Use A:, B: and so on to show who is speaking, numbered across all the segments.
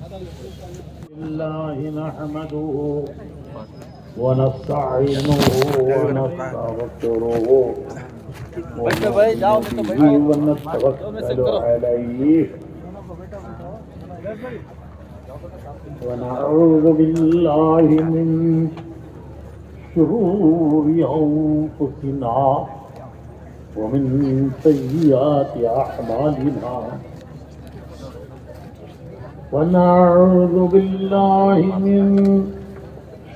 A: الله نحمده ونستعينه ونستغفره ونتوكل عليه ونعوذ بالله من شرور أنفسنا ومن سيئات أعمالنا ونعوذ بالله من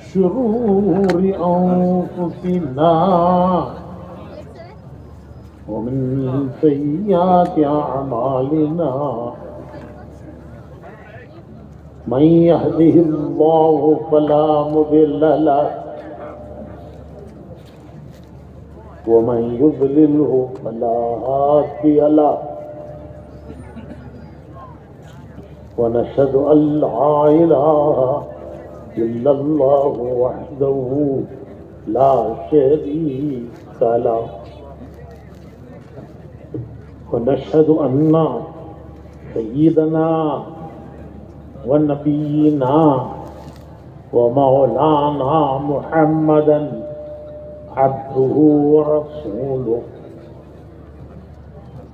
A: شرور أنفسنا ومن سيئات أعمالنا من يهده الله فلا مضل له ومن يضلله فلا هادي له ونشهد أن لا إله إلا الله وحده لا شريك له ونشهد أن سيدنا ونبينا ومولانا محمدا عبده ورسوله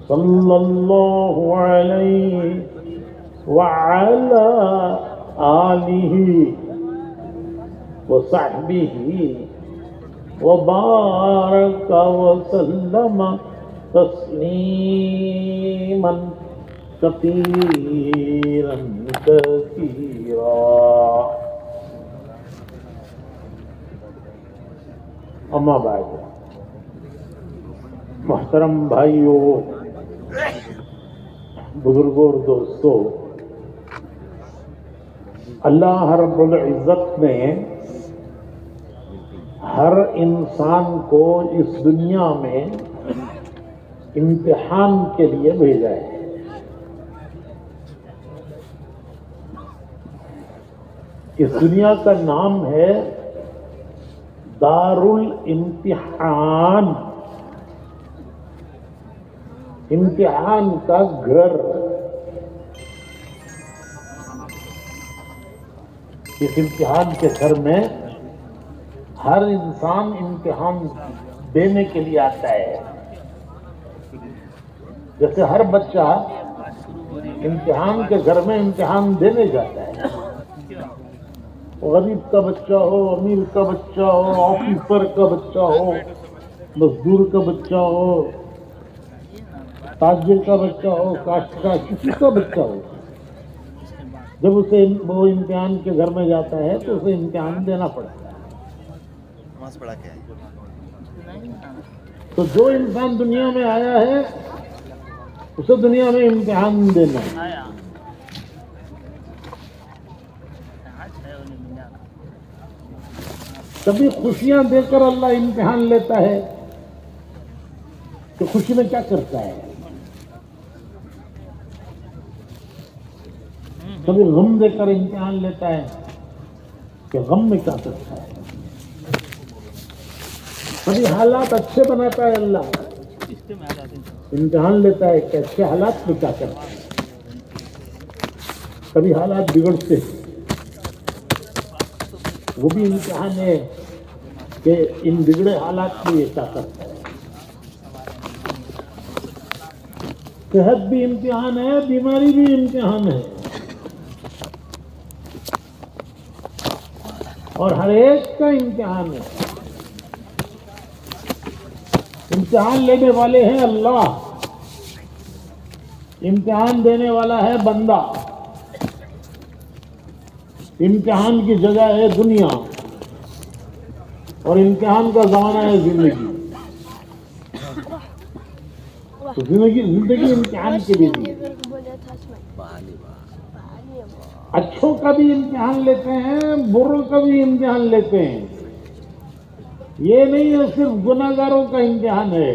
A: صلى الله عليه وعلى آله وصحبه وبارك وسلم تسليما كثيرا كثيرا اما بعد محترم بھائیوں، بزرگوں اور دوستوں، اللہ رب العزت نے ہر انسان کو اس دنیا میں امتحان کے لیے بھیجا ہے۔ اس دنیا کا نام ہے دار الامتحان، امتحان کا گھر۔ اس امتحان کے گھر میں ہر انسان امتحان دینے کے لیے آتا ہے۔ جیسے ہر بچہ امتحان کے گھر میں امتحان دینے جاتا ہے، غریب کا بچہ ہو، امیر کا بچہ ہو، آفیسر کا بچہ ہو، مزدور کا بچہ ہو، تاجر کا بچہ ہو، کاشتکار، کسی کا بچہ ہو، جب اسے وہ امتحان کے گھر میں جاتا ہے تو اسے امتحان دینا پڑتا ہے۔ تو جو انسان دنیا میں آیا ہے اسے دنیا میں امتحان دینا ہے۔ کبھی خوشیاں دے کر اللہ امتحان لیتا ہے کہ خوشی میں کیا کرتا ہے، کبھی غم دے کر امتحان لیتا ہے کہ غم میں کیا کرتا ہے، کبھی حالات اچھے بناتا ہے اللہ، امتحان لیتا ہے کہ اچھے حالات میں کیا کرتا ہے، کبھی حالات بگڑتے ہیں، وہ بھی امتحان ہے کہ ان بگڑے حالات میں یہ کیا کرتا ہے۔ صحت بھی امتحان ہے، بیماری بھی امتحان ہے، اور ہر ایک کا امتحان ہے۔ امتحان لینے والے ہیں اللہ، امتحان دینے والا ہے بندہ، امتحان کی جگہ ہے دنیا، اور امتحان کا زمانہ ہے زندگی۔ تو زندگی امتحان کے لیے دی۔ اچھوں کا بھی امتحان لیتے ہیں، بروں کا بھی امتحان لیتے ہیں۔ یہ نہیں ہے صرف گناہگاروں کا امتحان ہے،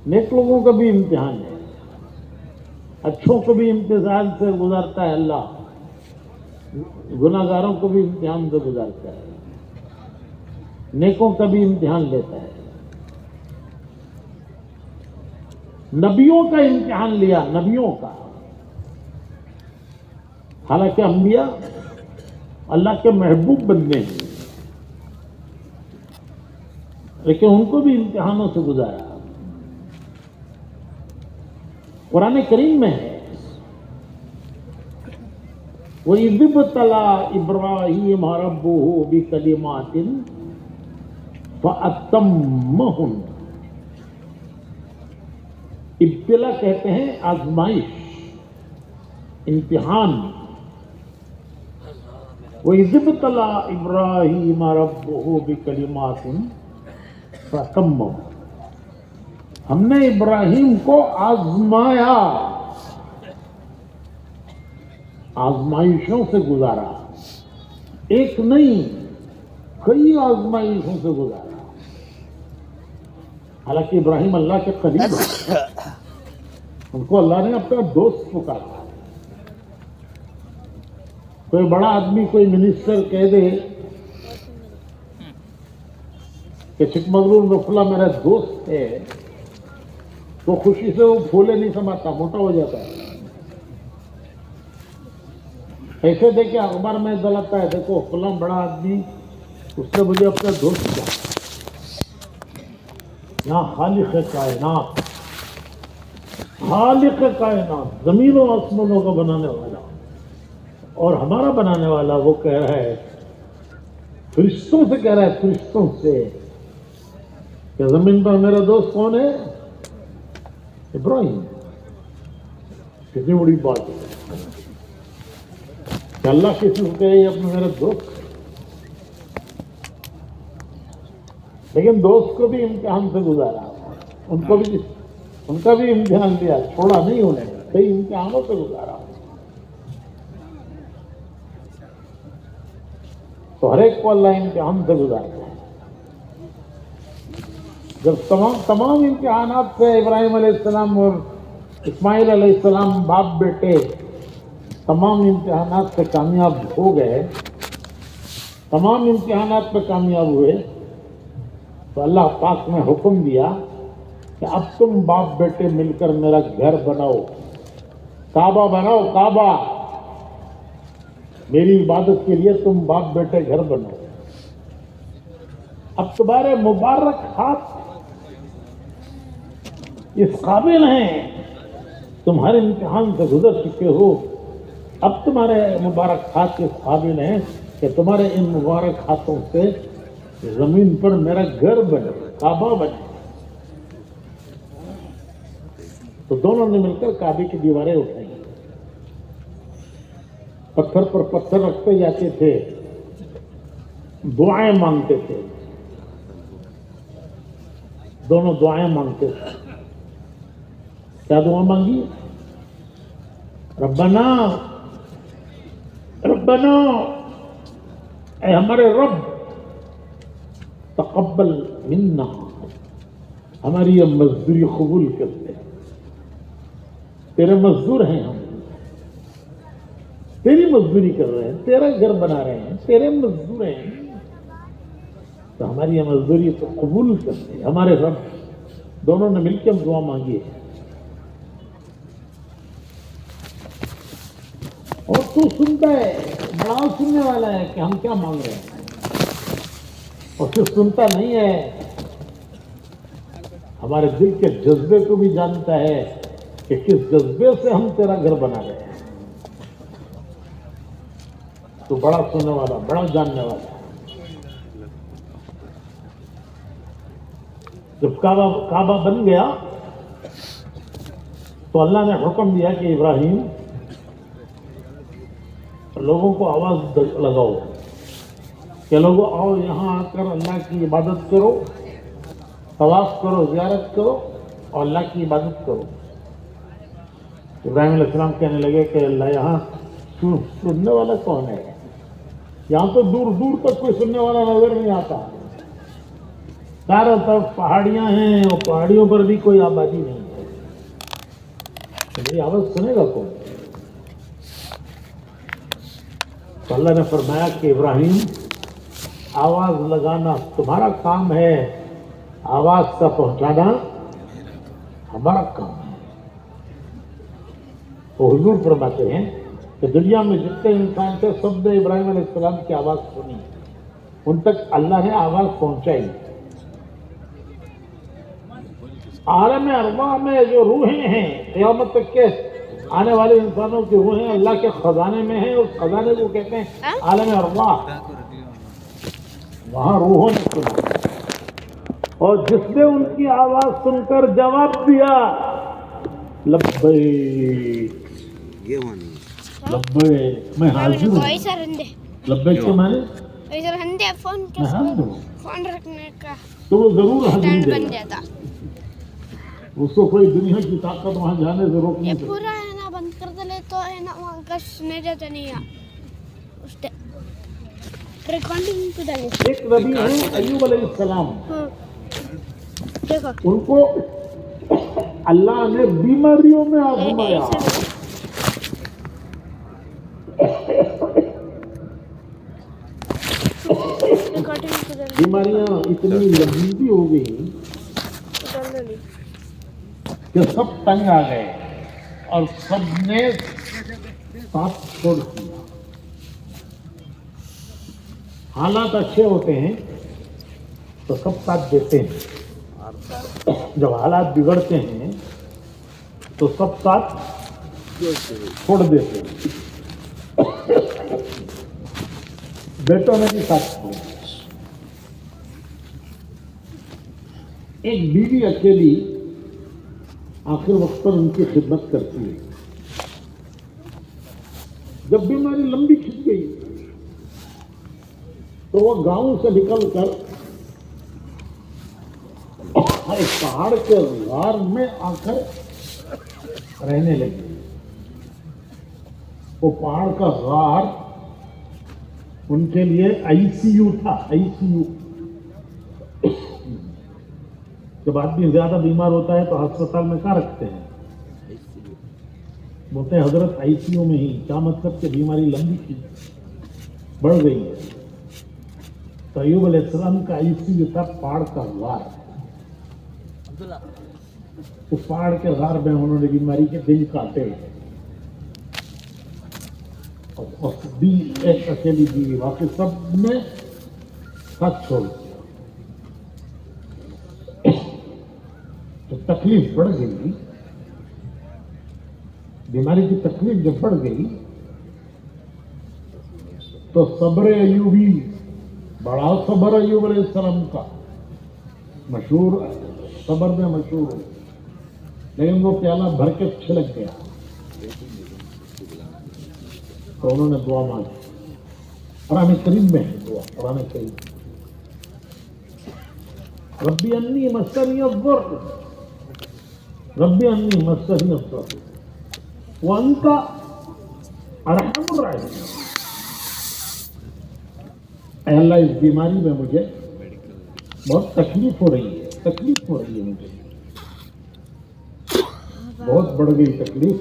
A: نیک لوگوں کا بھی امتحان ہے۔ اچھوں کو بھی امتحان سے گزارتا ہے اللہ، گناہگاروں کو بھی امتحان سے گزارتا ہے، نیکوں کا بھی امتحان لیتا ہے۔ نبیوں کا امتحان لیا، نبیوں کا، حالانکہ انبیاء اللہ کے محبوب بندے ہیں، لیکن ان کو بھی امتحانوں سے گزارا۔ قرآن کریم میں ہے وَإِذِ ابْتَلَىٰ إِبْرَاهِيمَ رَبُّهُ بِكَلِمَاتٍ فَأَتَمَّهُنَّ۔ ابتلا کہتے ہیں آزمائش، امتحان۔ وَإِذِ ابْتَلَىٰ إِبْرَاهِيمَ رَبُّهُ بِكَلِمَاتٍ فَأَتَمَّهُنَّ۔ ہم نے ابراہیم کو آزمایا، آزمائشوں سے گزارا، ایک نہیں کئی آزمائشوں سے گزارا۔ حالانکہ ابراہیم اللہ کے قریب ہے، ان کو اللہ نے اپنا دوست پکارا۔ کوئی بڑا آدمی، کوئی منسٹر کہہ دے کہ چکمگلور میں فلاں میرا دوست ہے، تو خوشی سے وہ پھولے نہیں سماتا، موٹا ہو جاتا ہے۔ ایسے دیکھے اخبار میں دلاتا ہے، دیکھو فلاں بڑا آدمی، اس نے مجھے اپنا دوست کیا۔ یہاں خالق کائنات، خالق کائنات، زمین و آسمانوں کا بنانے والا اور ہمارا بنانے والا، وہ کہہ رہا ہے، فرشتوں سے کہہ رہا ہے، فرشتوں سے کہ زمین پر میرا دوست کون ہے؟ ابراہیم۔ کتنی بڑی بات ہے کہ اللہ کسی کو کہے اپنا میرا دوست۔ لیکن دوست کو بھی امتحان سے گزارا، ان کا بھی امتحان دیا، چھوڑا نہیں انہیں، کئی امتحانوں سے گزارا۔ تو ہر ایک کو اللہ امتحان سے گزارتا ہے۔ جب تمام امتحانات سے ابراہیم علیہ السلام اور اسماعیل علیہ السلام باپ بیٹے تمام امتحانات سے کامیاب ہو گئے، تمام امتحانات پہ کامیاب ہوئے، تو اللہ پاک نے حکم دیا کہ اب تم باپ بیٹے مل کر میرا گھر بناؤ، کعبہ بناؤ، کعبہ، میری عبادت کے لیے تم باپ بیٹے گھر بناؤ۔ اب تمہارے مبارک ہاتھ اس قابل ہیں، تم ہر امتحان سے گزر چکے ہو، اب تمہارے مبارک ہاتھ اس قابل ہیں کہ تمہارے ان مبارک ہاتھوں سے زمین پر میرا گھر بنے، کعبہ بنے۔ تو دونوں نے مل کر کعبے کی دیواریں اٹھائی، پتھر پر پتھر رکھتے جاتے تھے، دعائیں مانگتے تھے، دونوں دعائیں مانگتے تھے۔ کیا دعا مانگی؟ ربنا ربنا، اے ہمارے رب، تقبل منا، ہماری یہ مزدوری قبول کرتے، تیرے مزدور ہیں ہم، تیری مزدوری کر رہے ہیں، تیرا گھر بنا رہے ہیں، تیرے مزدور ہیں، تو ہماری یہ مزدوری تو قبول کرتے ہمارے رب۔ دونوں نے مل کے ہم دعا مانگی ہے، اور تو سنتا ہے، بڑا سننے والا ہے کہ ہم کیا مانگ رہے ہیں، اور صرف سنتا نہیں ہے، ہمارے دل کے جذبے کو بھی جانتا ہے کہ کس جذبے سے ہم تیرا گھر بنا رہے ہیں۔ تو بڑا سننے والا، بڑا جاننے والا ہے۔ جب کعبہ بن گیا تو اللہ نے حکم دیا کہ ابراہیم، لوگوں کو آواز لگاؤ کہ لوگوں آؤ یہاں آ کر اللہ کی عبادت کرو، طواف کرو، زیارت کرو اور اللہ کی عبادت کرو۔ ابراہیم علیہ السلام کہنے لگے کہ اللہ یہاں سننے والا کون ہے؟ یہاں تو دور دور تک کوئی سننے والا نظر نہیں آتا، چاروں طرف پہاڑیاں ہیں اور پہاڑیوں پر بھی کوئی آبادی نہیں ہے، میری آواز سنے گا کون؟ تو اللہ نے فرمایا کہ ابراہیم، آواز لگانا تمہارا کام ہے، آواز کا پہنچانا ہمارا کام ہے۔ تو حضور فرماتے ہیں کہ دنیا میں جتنے انسان تھے سب نے ابراہیم علیہ السلام کی آواز سنی، ان تک اللہ نے آواز پہنچائی۔ عالم ارواح میں جو روحیں ہیں قیامت تک کے آنے والے انسانوں کی روحیں اللہ کے خزانے میں ہیں، اس خزانے کو کہتے ہیں عالم ارواح۔ وہاں روحوں نے سنا، اور جس نے ان کی آواز سن کر جواب دیا لبیک لبیک میں حاضر ہوں، لبیک کے معنی
B: فون رکھنے کا
A: تو وہ ضرور حاضر
B: اسٹینڈ
A: دے
B: بن
A: گا،
B: جاتا۔
A: اس کو کوئی دنیا کی طاقت وہاں جانے سے روک
B: یہ
A: نہیں سکتی۔
B: پورا ہے نا بند کر دے تو ہے نا وہاں کا سنے جاتا نہیں ہے اس ریکارڈنگ پہ ڈالے۔
A: ایک نبی ہے ایوب علیہ السلام،
B: ہاں دیکھو
A: ان کو اللہ نے بیماریوں میں آزمایا،
B: ریکارڈنگ پہ ڈالے
A: بیماریاں اتنی لمبی ہو گئی کہ سب تنگ آ گئے اور سب نے ساتھ چھوڑ دیا۔ حالات اچھے ہوتے ہیں تو سب ساتھ دیتے ہیں، جب حالات بگڑتے ہیں تو سب ساتھ چھوڑ دیتے ہیں۔ بیٹوں نے بھی ساتھ چھوڑا۔ ایک بیوی اکیلی آخر وقت پر ان کی خدمت کرتی ہے۔ جب بیماری لمبی کھنچ گئی تو وہ گاؤں سے نکل کر ایک پہاڑ کے غار میں آ کر رہنے لگی۔ وہ پہاڑ کا غار ان کے لیے آئی سی یو تھا، آئی سی یو۔ جب آدمی زیادہ بیمار ہوتا ہے تو ہسپتال میں کہاں رکھتے ہیں؟ بولتے ہیں حضرت آئی سی یو میں ہی۔ کیا مطلب کہ بیماری لمبی تھی، بڑھ گئی ہے۔ تو ایوب علیہ السلام کا آئی سی یو تھا پہاڑ کا غار۔ اس پہاڑ کے غار میں انہوں نے بیماری کے دن کاٹے اور بھی ایک اکیلی بیوی، باقی سب نے ساتھ چھوڑ دیا۔ تو تکلیف بڑھ گئی، بیماری کی تکلیف جب بڑھ گئی تو صبر ایوبی، بڑا صبر ایوب علیہ السلام کا مشہور، صبر میں مشہور ہے، لیکن وہ پیالہ بھر کے چھلک گیا تو انہوں نے دعا مانگی۔ قرآن کریم میں ہے دعا، قرآن کریم، ربی انی مسنی الضر، ربی انی مسنی الضر وانت ارحم الراحمین۔ اے اللہ اس بیماری میں مجھے بہت تکلیف ہو رہی ہے، تکلیف ہو رہی ہے مجھے، بہت بڑھ گئی تکلیف۔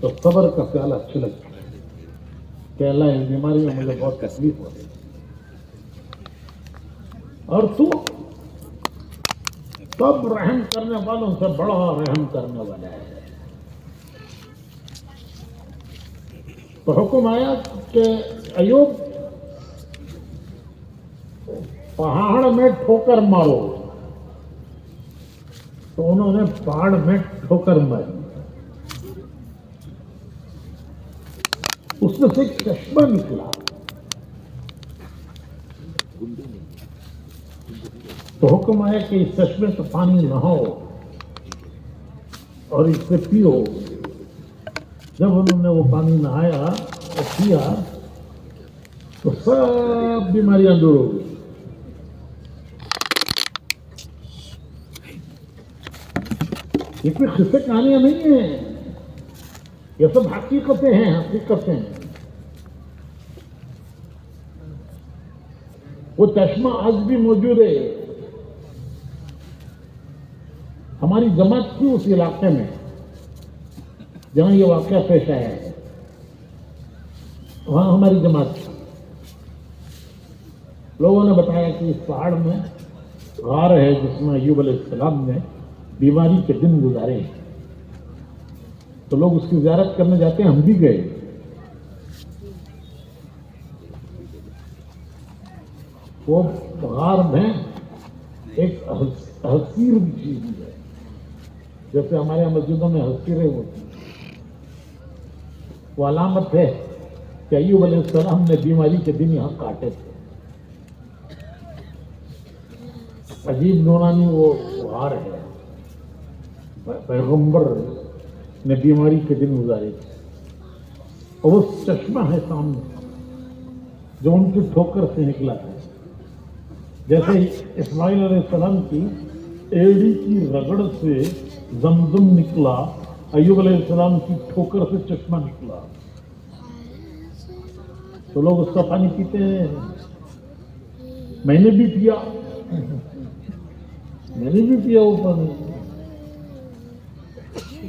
A: تو صبر کا پیالہ چھلک گیا کہ اللہ اس بیماری میں مجھے بہت تکلیف ہو رہی ہے، اور تو سب رحم کرنے والوں سے بڑا رحم کرنے والا ہے۔ تو حکم آیا کہ ایوب پہاڑ میں ٹھوکر مارو، تو انہوں نے پہاڑ میں ٹھوکر ماری، اس میں سے ایک چشمہ نکلا۔ تو حکم آیا کہ اس چشمے سے پانی نہاؤ اور اس سے پیو۔ جب انہوں نے وہ پانی نہایا اور پیا تو سب بیماریاں دور ہو گئی۔ یہ کوئی قصے کہانیاں نہیں ہیں، یہ سب حقیقتیں ہیں، حقیقتیں ہیں۔ وہ چشمہ آج بھی موجود ہے، ہماری جماعت کی اس علاقے میں جہاں یہ واقعہ پیش آیا ہے، وہاں ہماری جماعت تھی۔ لوگوں نے بتایا کہ اس پہاڑ میں غار ہے جس میں ایوب علیہ السلام نے بیماری کے دن گزارے ہیں، تو لوگ اس کی زیارت کرنے جاتے ہیں، ہم بھی گئے۔ وہ غار میں ایک حسیر بھی چیز ہے، جیسے ہمارے یہاں مسجدوں میں حسیریں ہوتی ہیں. وہ علامت ہے کہ ایوب علیہ السلام نے بیماری کے دن یہاں کاٹے تھے. عجیب نورانی وہ غار ہے. پیغمبر نے بیماری کے دن گزارے تھے. اور وہ چشمہ ہے سامنے جو ان کی ٹھوکر سے نکلا تھا. جیسے اسماعیل علیہ السلام کی ایڑی کی رگڑ سے زمزم نکلا، ایوب علیہ السلام کی ٹھوکر سے چشمہ نکلا. تو لوگ اس کا پانی پیتے ہیں. میں نے بھی پیا، وہ پانی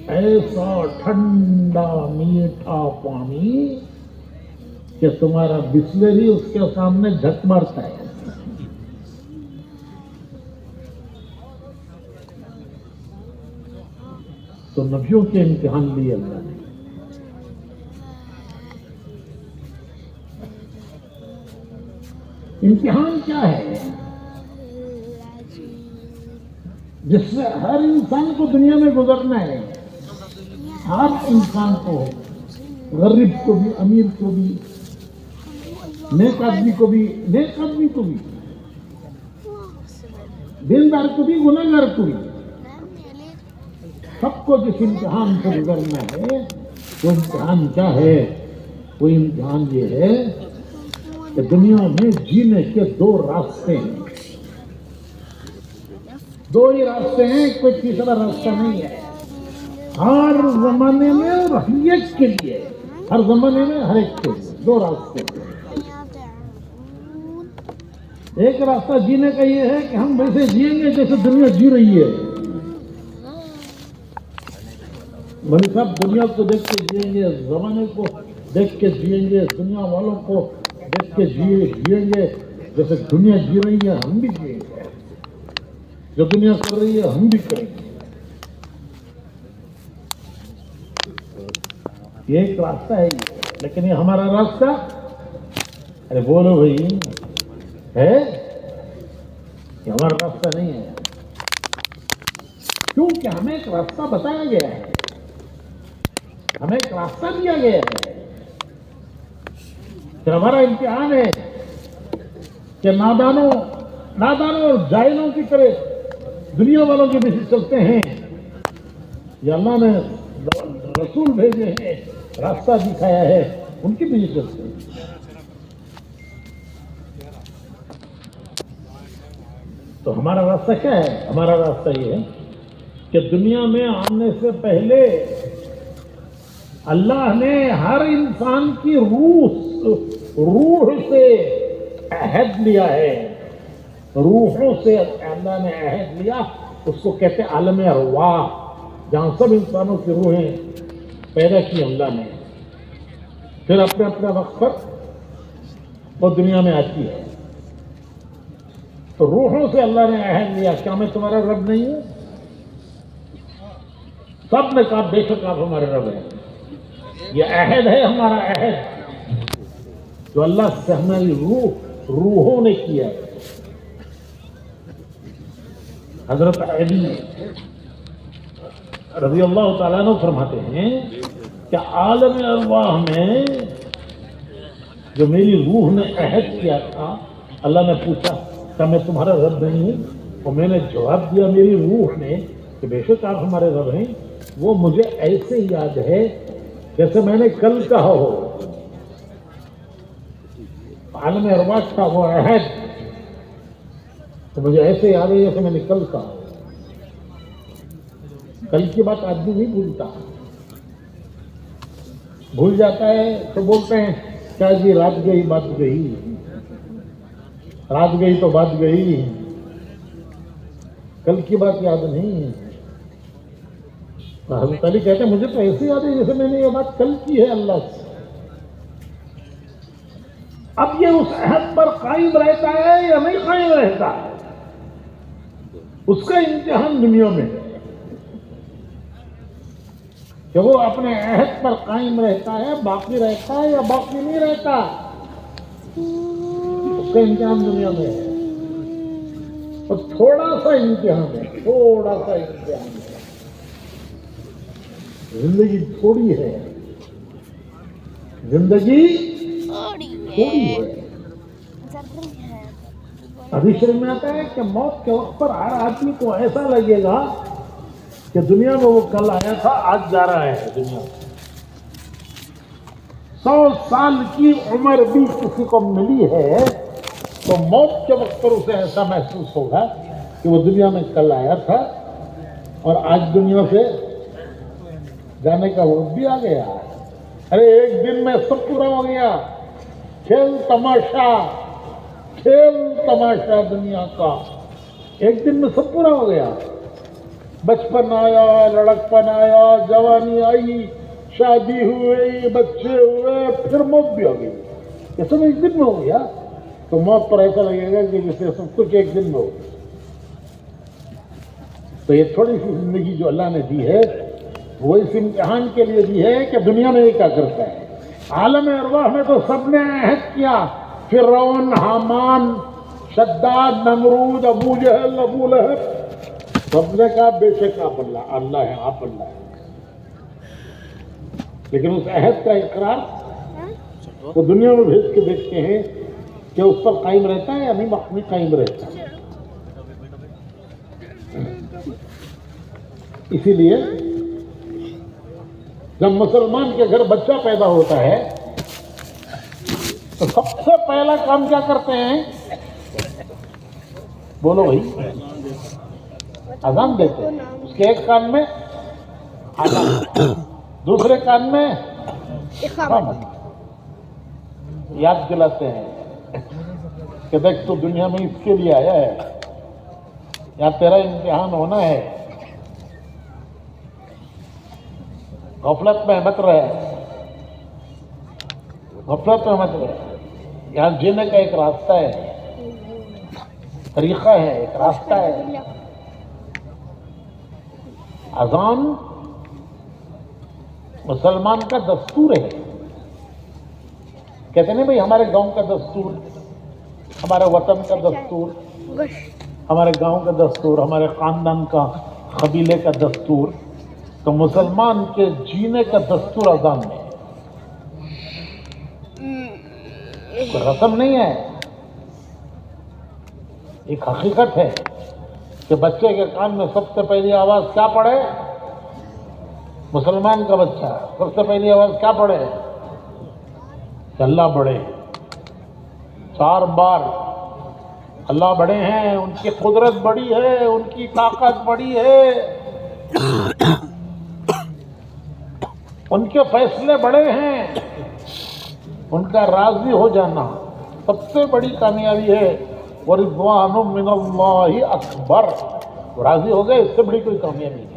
A: ایسا ٹھنڈا میٹھا پانی کہ تمہارا بسلری اس کے سامنے جھک مارتا ہے. تو نبیوں کے امتحان لیے اللہ نے. امتحان کیا ہے؟ جس سے ہر انسان کو دنیا میں گزرنا ہے. ہر انسان کو، غریب کو بھی، امیر کو بھی، نیک آدمی کو بھی، دیندار کو بھی، گنہگار کو بھی، سب کو جس امتحان سے گزرنا ہے. وہ امتحان کیا ہے؟ وہ امتحان یہ ہے کہ دنیا میں جینے کے دو راستے ہیں. دو ہی راستے ہیں، کوئی تیسرا راستہ نہیں ہے. ہر زمانے میں اور ہر ایک کے لیے، ہر زمانے میں ہر ایک کے لیے دو راستے ہیں. ایک راستہ جینے کا یہ ہے کہ ہم ویسے جئیں گے جیسے دنیا جی رہی ہے. بھائی صاحب دنیا کو دیکھ کے جئیں گے، زمانے کو دیکھ کے جئیں گے، دنیا والوں کو دیکھ کے جئیں گے جیسے دنیا جی رہی ہے. ہم بھی جئیں گے، جو دنیا کر رہی ہے ہم بھی کریں گے. یہ ایک راستہ ہے. لیکن یہ ہمارا راستہ، ارے بولو بھائی، ہے؟ یہ ہمارا راستہ نہیں ہے. کیونکہ ہمیں ایک راستہ بتایا گیا ہے، ہمیں ایک راستہ دیا گیا ہے. پھر ہمارا امتحان ہے کہ نادانوں اور جاہلوں کی طرح دنیا والوں کے پیچھے چلتے ہیں یا اللہ نے رسول بھیجے ہیں، راستہ دکھایا ہے، ان کے پیچھے چلتے ہیں. تو ہمارا راستہ کیا ہے؟ ہمارا راستہ یہ ہے کہ دنیا میں آنے سے پہلے اللہ نے ہر انسان کی روح سے عہد لیا ہے. روحوں سے اللہ نے عہد لیا. اس کو کہتے ہیں عالم ارواح، جہاں سب انسانوں کی روحیں پیدا کی اللہ نے. پھر اپنے اپنے وقت پر وہ دنیا میں آتی ہے. تو روحوں سے اللہ نے عہد لیا، کیا میں تمہارا رب نہیں ہوں؟ سب نے کہا بے شک آپ ہمارے رب ہیں. یہ عہد ہے، ہمارا عہد جو اللہ سے ہماری روحوں نے کیا ہے. حضرت علی رضی اللہ تعالیٰ عنہ فرماتے ہیں کہ عالم ارواح میں جو میری روح نے عہد کیا تھا، اللہ نے پوچھا کیا میں تمہارا رب نہیں ہوں؟ اور میں نے جواب دیا میری روح نے کہ بے شک آپ ہمارے رب ہیں. وہ مجھے ایسے یاد ہے جیسے میں نے کل کہا ہو. عالم ارواح کا وہ عہد تو مجھے ایسے یاد ہے جیسے میں نے کل کہا ہو. کل کی بات آدمی نہیں بھولتا، بھول جاتا ہے تو بولتے ہیں کیا جی رات گئی بات گئی، رات گئی تو بات گئی، کل کی بات یاد نہیں. حضرت علی کہتے ہیں مجھے تو ایسے یاد ہے جیسے میں نے یہ بات کل کی ہے اللہ سے. اب یہ اس عہد پر قائم رہتا ہے یا نہیں قائم رہتا ہے، اس کا امتحان دنیا میں ہے کہ وہ اپنے عہد پر قائم رہتا ہے، باقی رہتا ہے یا باقی نہیں رہتا. اس کا امتحان دنیا میں ہے، اور تھوڑا سا امتحان ہے، تھوڑا سا امتحان ہے. زندگی تھوڑی ہے، زندگی تھوڑی ہے. ابھی شریف میں آتا ہے کہ موت کے وقت پر ہر آدمی کو ایسا لگے گا کہ دنیا میں وہ کل آیا تھا، آج جا رہا ہے دنیا میں. 100 سال کی عمر بھی کسی کو ملی ہے تو موت کے وقت پر اسے ایسا محسوس ہوگا کہ وہ دنیا میں کل آیا تھا اور آج دنیا سے جانے کا وقت بھی آ گیا. ارے ایک دن میں سب پورا ہو گیا. کھیل تماشا دنیا کا ایک دن میں سب پورا ہو گیا. بچپن آیا، لڑکپن آیا، جوانی آئی، شادی ہوئی، بچے ہوئے، پھر موت بھی ہو گئی. یہ سب ایک دن میں ہو گیا. تو موت پر ایسا لگے گا کہ جیسے سب کچھ ایک دن میں ہو گیا. تو یہ تھوڑی سی زندگی جو اللہ نے دی ہے وہ اس امتحان کے لیے دی ہے کہ دنیا میں یہ کیا کرتا ہے. عالم ارواح میں تو سب نے عہد کیا، فرعون، حامان، شداد، نمرود، ابو جہل، ابو لہب، سب نے کہا بے شک آپ اللہ ہے، آپ اللہ ہے. لیکن اس عہد کا اقرار وہ دنیا میں بھیج کے دیکھتے ہیں کہ اس پر قائم رہتا ہے یا نہیں قائم رہتا ہے. اسی لیے جب مسلمان کے گھر بچہ پیدا ہوتا ہے تو سب سے پہلا کام کیا کرتے ہیں؟ بولو بھائی، اذان دیتے ہیں. اس کے ایک کان میں اذان، دوسرے کان میں اقامت. یاد دلاتے ہیں کہ دیکھ تو دنیا میں اس کے لیے آیا ہے، یا تیرا امتحان ہونا ہے. غفلت میں مت رہے، غفلت میں مت رہے. یہاں جینے کا ایک راستہ ہے، طریقہ ہے، ایک راستہ ہے. اذان مسلمان کا دستور ہے. کہتے نہیں بھائی ہمارے گاؤں کا دستور، ہمارے وطن کا دستور، ہمارے گاؤں کا دستور، ہمارے خاندان کا، قبیلے کا دستور. تو مسلمان کے جینے کا دستور اذان میں ہے. کوئی رسم نہیں ہے، ایک حقیقت ہے کہ بچے کے کان میں سب سے پہلی آواز کیا پڑے؟ مسلمان کا بچہ سب سے پہلی آواز کیا پڑے؟ کہ اللہ بڑے. 4 بار اللہ بڑے ہیں، ان کی قدرت بڑی ہے، ان کی طاقت بڑی ہے، ان کے فیصلے بڑے ہیں. ان کا راضی ہو جانا سب سے بڑی کامیابی ہے. وَرِضْوَانٌ مِّنَ اللَّهِ أَكْبَرُ. راضی ہو گئے، اس سے بڑی کوئی کامیابی نہیں.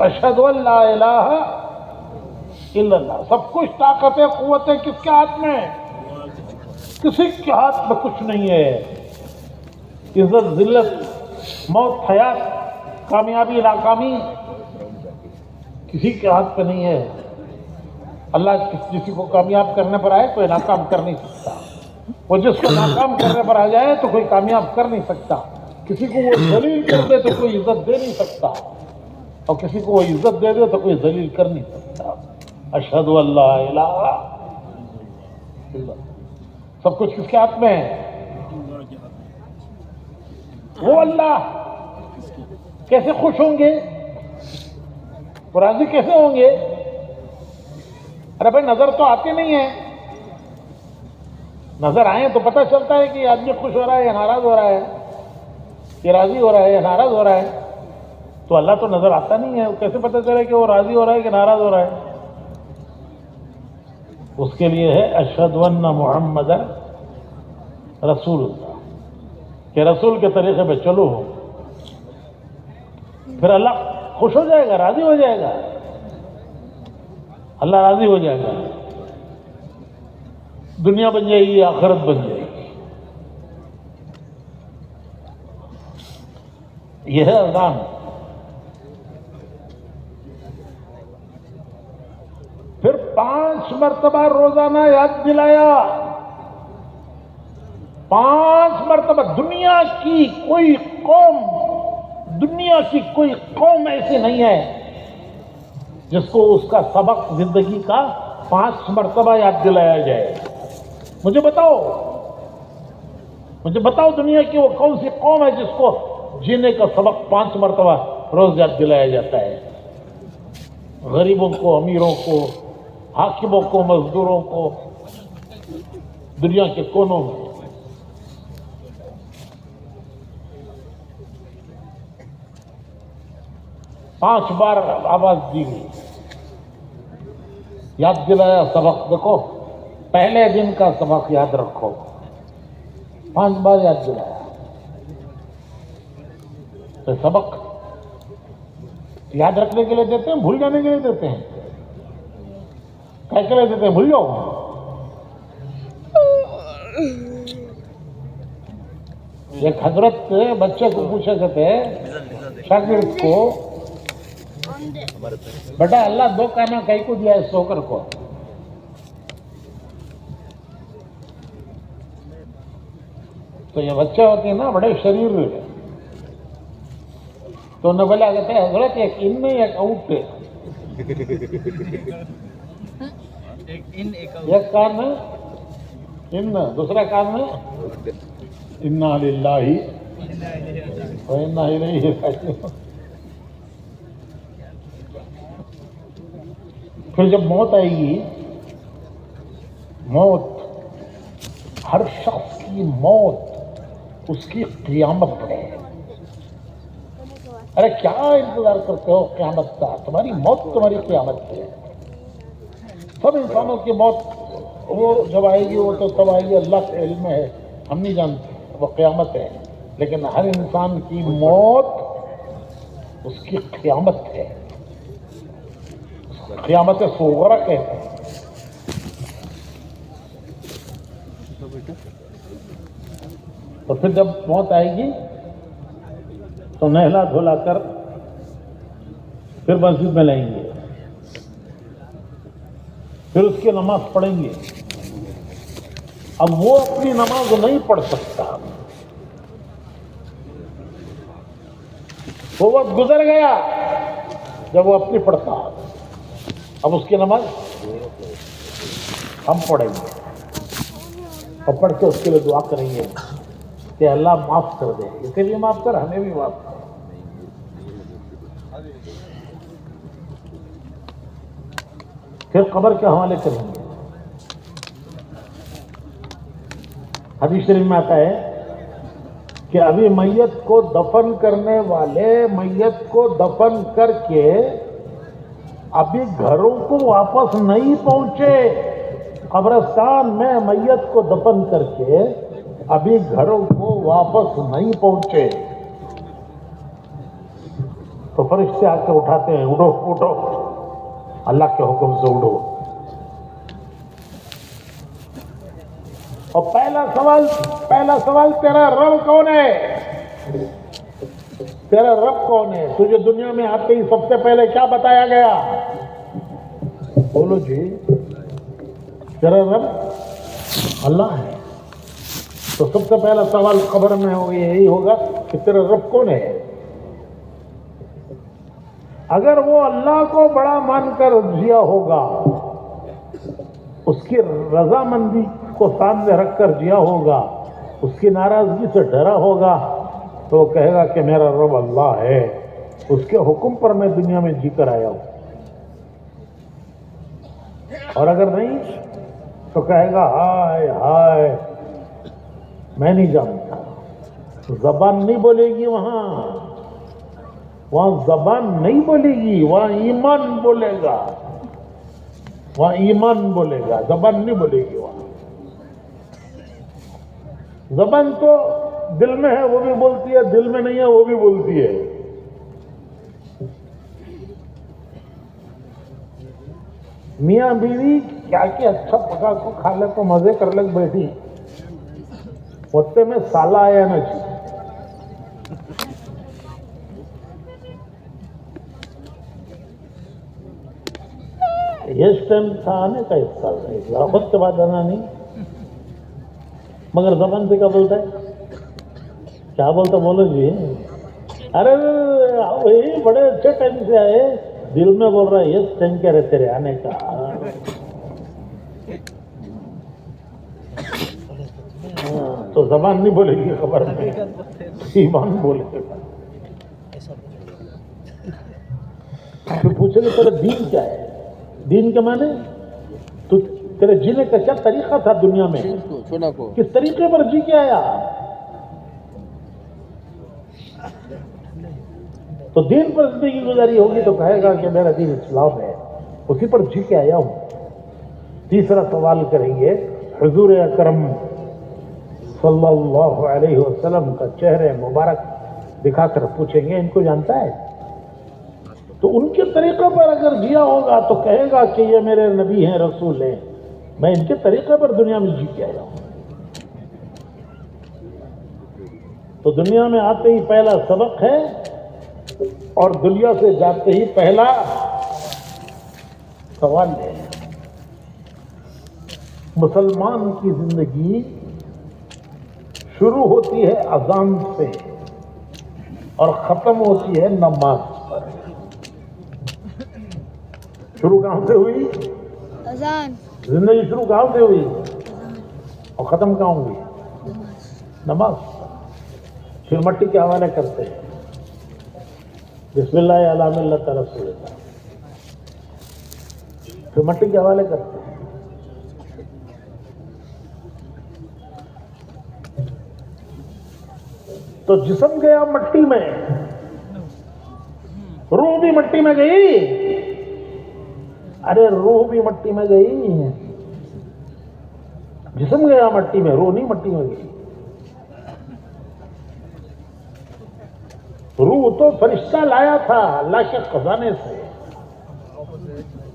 A: اشہد ان لا الہ الا اللہ. سب کچھ طاقتیں قوتیں کس کے ہاتھ میں؟ کسی کے ہاتھ میں کچھ نہیں ہے. عزت ذلت، موت حیات، کامیابی ناکامی کسی کے ہاتھ پہ نہیں ہے. اللہ کسی کو کامیاب کرنے پر آئے کوئی ناکام کر نہیں سکتا، وہ جس کو ناکام کرنے پر آ جائے تو کوئی کامیاب کر نہیں سکتا. کسی کو وہ ذلیل کر دے تو کوئی عزت دے نہیں سکتا، اور کسی کو وہ عزت دے دے تو کوئی ذلیل کر نہیں سکتا. اشہد ان لا الہ الا اللہ. سب کچھ کس کے ہاتھ میں ہے؟ وہ اللہ. کیسے خوش ہوں گے، راضی کیسے ہوں گے؟ ارے بھائی نظر تو آتی نہیں ہے. نظر آئیں تو پتہ چلتا ہے کہ یہ آدمی خوش ہو رہا ہے یا ناراض ہو رہا ہے، یہ راضی ہو رہا ہے یا ناراض ہو رہا ہے. تو اللہ تو نظر آتا نہیں ہے، کیسے پتہ چلے کہ وہ راضی ہو رہا ہے کہ ناراض ہو رہا ہے؟ اس کے لیے ہے اشہد ان محمد رسول اللہ، کہ رسول کے طریقے پہ چلو. پھر اللہ خوش ہو جائے گا، راضی ہو جائے گا. اللہ راضی ہو جائے گا، دنیا بن جائے گی، آخرت بن جائے گی. یہ ہے اذان. پھر 5 مرتبہ روزانہ یاد دلایا. 5 مرتبہ. دنیا کی کوئی قوم ایسی نہیں ہے جس کو اس کا سبق زندگی کا 5 مرتبہ یاد دلایا جائے. مجھے بتاؤ دنیا کی وہ کون سی قوم ہے جس کو جینے کا سبق 5 مرتبہ روز یاد دلایا جاتا ہے. غریبوں کو، امیروں کو، حاکموں کو، مزدوروں کو، دنیا کے کونوں میں. پانچ بار آواز دی گئی، یاد دلایا سبق. دیکھو پہلے دن کا سبق یاد رکھو، 5 بار یاد دلایا. تو سبق یاد رکھنے کے لیے دیتے ہیں، بھول جانے کے لیے دیتے ہیں؟ کہہ کے لیے دیتے ہیں بھول جاؤ. ایک حضرت بچے کو پوچھا کرتے ہیں، شاگرد کو، بیٹا اللہ 2 کانا کہیں کو دیا ہے سوکر کو؟ تو یہ بچے ہوتے ہیں نا بڑے شریر، تو انہیں بولا کہتے ہیں حضرت ایک ان میں ایک آؤٹ ہے. ایک کان میں ان، دوسرا کان میں انا للہ و انا الیہ راجعون. پھر جب موت آئے گی، موت، ہر شخص کی موت اس کی قیامت ہے. ارے کیا انتظار کرتے ہو قیامت کا؟ تمہاری موت تمہاری قیامت ہے. سب انسانوں کی موت وہ جب آئے گی وہ تو تب آئے گی، اللہ کے علم ہے، ہم نہیں جانتے، وہ قیامت ہے. لیکن ہر انسان کی موت اس کی قیامت ہے. قیامت صغرا کہتے ہیں. تو پھر جب موت آئے گی تو نہلا دھلا کر پھر مسجد میں لائیں گے، پھر اس کی نماز پڑھیں گے. اب وہ اپنی نماز نہیں پڑھ سکتا، وہ وقت گزر گیا جب وہ اپنی پڑھتا. اب اس کی نماز ہم پڑھیں گے اور پڑھ کے اس کے لیے دعا کریں گے کہ اللہ معاف کر دے، اسے بھی معاف کر، ہمیں بھی معاف کر. پھر قبر کے حوالے کریں گے. حدیث شریف میں آتا ہے کہ ابھی میت کو دفن کرنے والے میت کو دفن کر کے ابھی گھروں کو واپس نہیں پہنچے. قبرستان میں میت کو دفن کر کے ابھی گھروں کو واپس نہیں پہنچے تو فرشتے آ کے اٹھاتے ہیں، اٹھو اٹھو، اللہ کے حکم سے اٹھو. اور پہلا سوال تیرا رب کون ہے؟ تیرا رب کون ہے؟ تجھے دنیا میں آتے ہی سب سے پہلے کیا بتایا گیا؟ بولو جی، تیرا رب اللہ ہے. تو سب سے پہلا سوال قبر میں یہی ہوگا کہ تیرا رب کون ہے؟ اگر وہ اللہ کو بڑا مان کر جیا ہوگا، اس کی رضامندی کو سامنے رکھ کر جیا ہوگا، اس کی ناراضگی سے ڈرا ہوگا، تو وہ کہے گا کہ میرا رب اللہ ہے، اس کے حکم پر میں دنیا میں جی کر آیا ہوں. اور اگر نہیں تو کہے گا ہائے ہائے میں نہیں جانتا. زبان نہیں بولے گی، وہاں زبان نہیں بولے گی، وہاں ایمان بولے گا. وہاں ایمان بولے گا، زبان نہیں بولے گی. وہاں زبان تو دل میں ہے وہ بھی بولتی ہے، دل میں نہیں ہے وہ بھی بولتی ہے. میاں بیوی کیا کہ اچھا پکا کو کھا لے تو مزے کر لگ بیٹھی، ہوتے میں سالا آیا نہ چاہیے. یہ ٹائم تھا آنے کا اس سال نہیں، ذرا خود کے بعد آنا نہیں، مگر زبان سے کیا بولتا ہے، کیا بولتا بولو جی، ارے وہی بڑے اچھے ٹائم سے آئے، دل میں بول رہا ہے یہ ٹائم کیا رہتے رہے آنے کا، تو زبان نہیں بولے گی خبر نہیں، ایمان بولے گا۔ پھر پوچھے گے تیرا دین کیا ہے، دین کے معنی تو تیرے جینے کا کیا طریقہ تھا دنیا میں، کس طریقے پر جی کے آیا، تو دین پر زندگی گزاری ہوگی تو کہے گا کہ میرا دین اسلام ہے، اسی پر جی کے آیا ہوں۔ تیسرا سوال کریں گے، حضور اکرم صلی اللہ علیہ وسلم کا چہرے مبارک دکھا کر پوچھیں گے ان کو جانتا ہے، تو ان کے طریقے پر اگر جیا ہوگا تو کہے گا کہ یہ میرے نبی ہیں، رسول ہیں، میں ان کے طریقے پر دنیا میں جی کے آیا ہوں۔ تو دنیا میں آتے ہی پہلا سبق ہے اور دنیا سے جاتے ہی پہلا سوال ہے۔ مسلمان کی زندگی شروع ہوتی ہے اذان سے اور ختم ہوتی ہے نماز پر۔ شروع کہاں سے ہوئی؟
B: اذان۔
A: زندگی شروع کہاں سے ہوئی اور ختم کہاں ہوئی؟ نماز۔ پھر مٹی کے حوالے کرتے ہیں، بسم اللہ علی ملت رسول اللہ، پھر مٹی کے حوالے کرتے ہیں۔ تو جسم گیا مٹی میں، روح بھی مٹی میں گئی، ارے روح بھی مٹی میں گئی، جسم گیا مٹی میں، روح نہیں مٹی میں گئی۔ روح تو فرشتہ لایا تھا اللہ کے خزانے سے،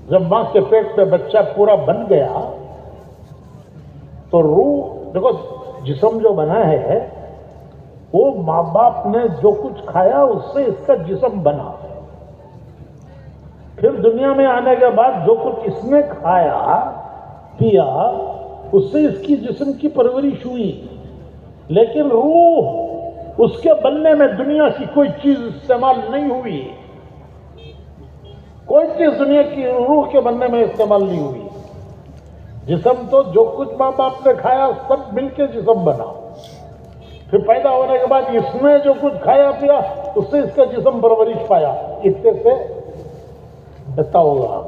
A: جب ماں کے پیٹ میں بچہ پورا بن گیا تو روح، دیکھو جسم جو بنا ہے وہ ماں باپ نے جو کچھ کھایا اس سے اس کا جسم بنا، پھر دنیا میں آنے کے بعد جو کچھ اس نے کھایا پیا اس سے اس کی جسم کی پرورش ہوئی، لیکن روح اس کے بننے میں دنیا کی کوئی چیز استعمال نہیں ہوئی، کوئی چیز دنیا کی روح کے بننے میں استعمال نہیں ہوئی۔ جسم تو جو کچھ ماں باپ نے کھایا سب مل کے جسم بنا، پھر پیدا ہونے کے بعد اس نے جو کچھ کھایا پیا اس سے اس کا جسم پرورش پایا، اتنے سے اتنا ہوگا۔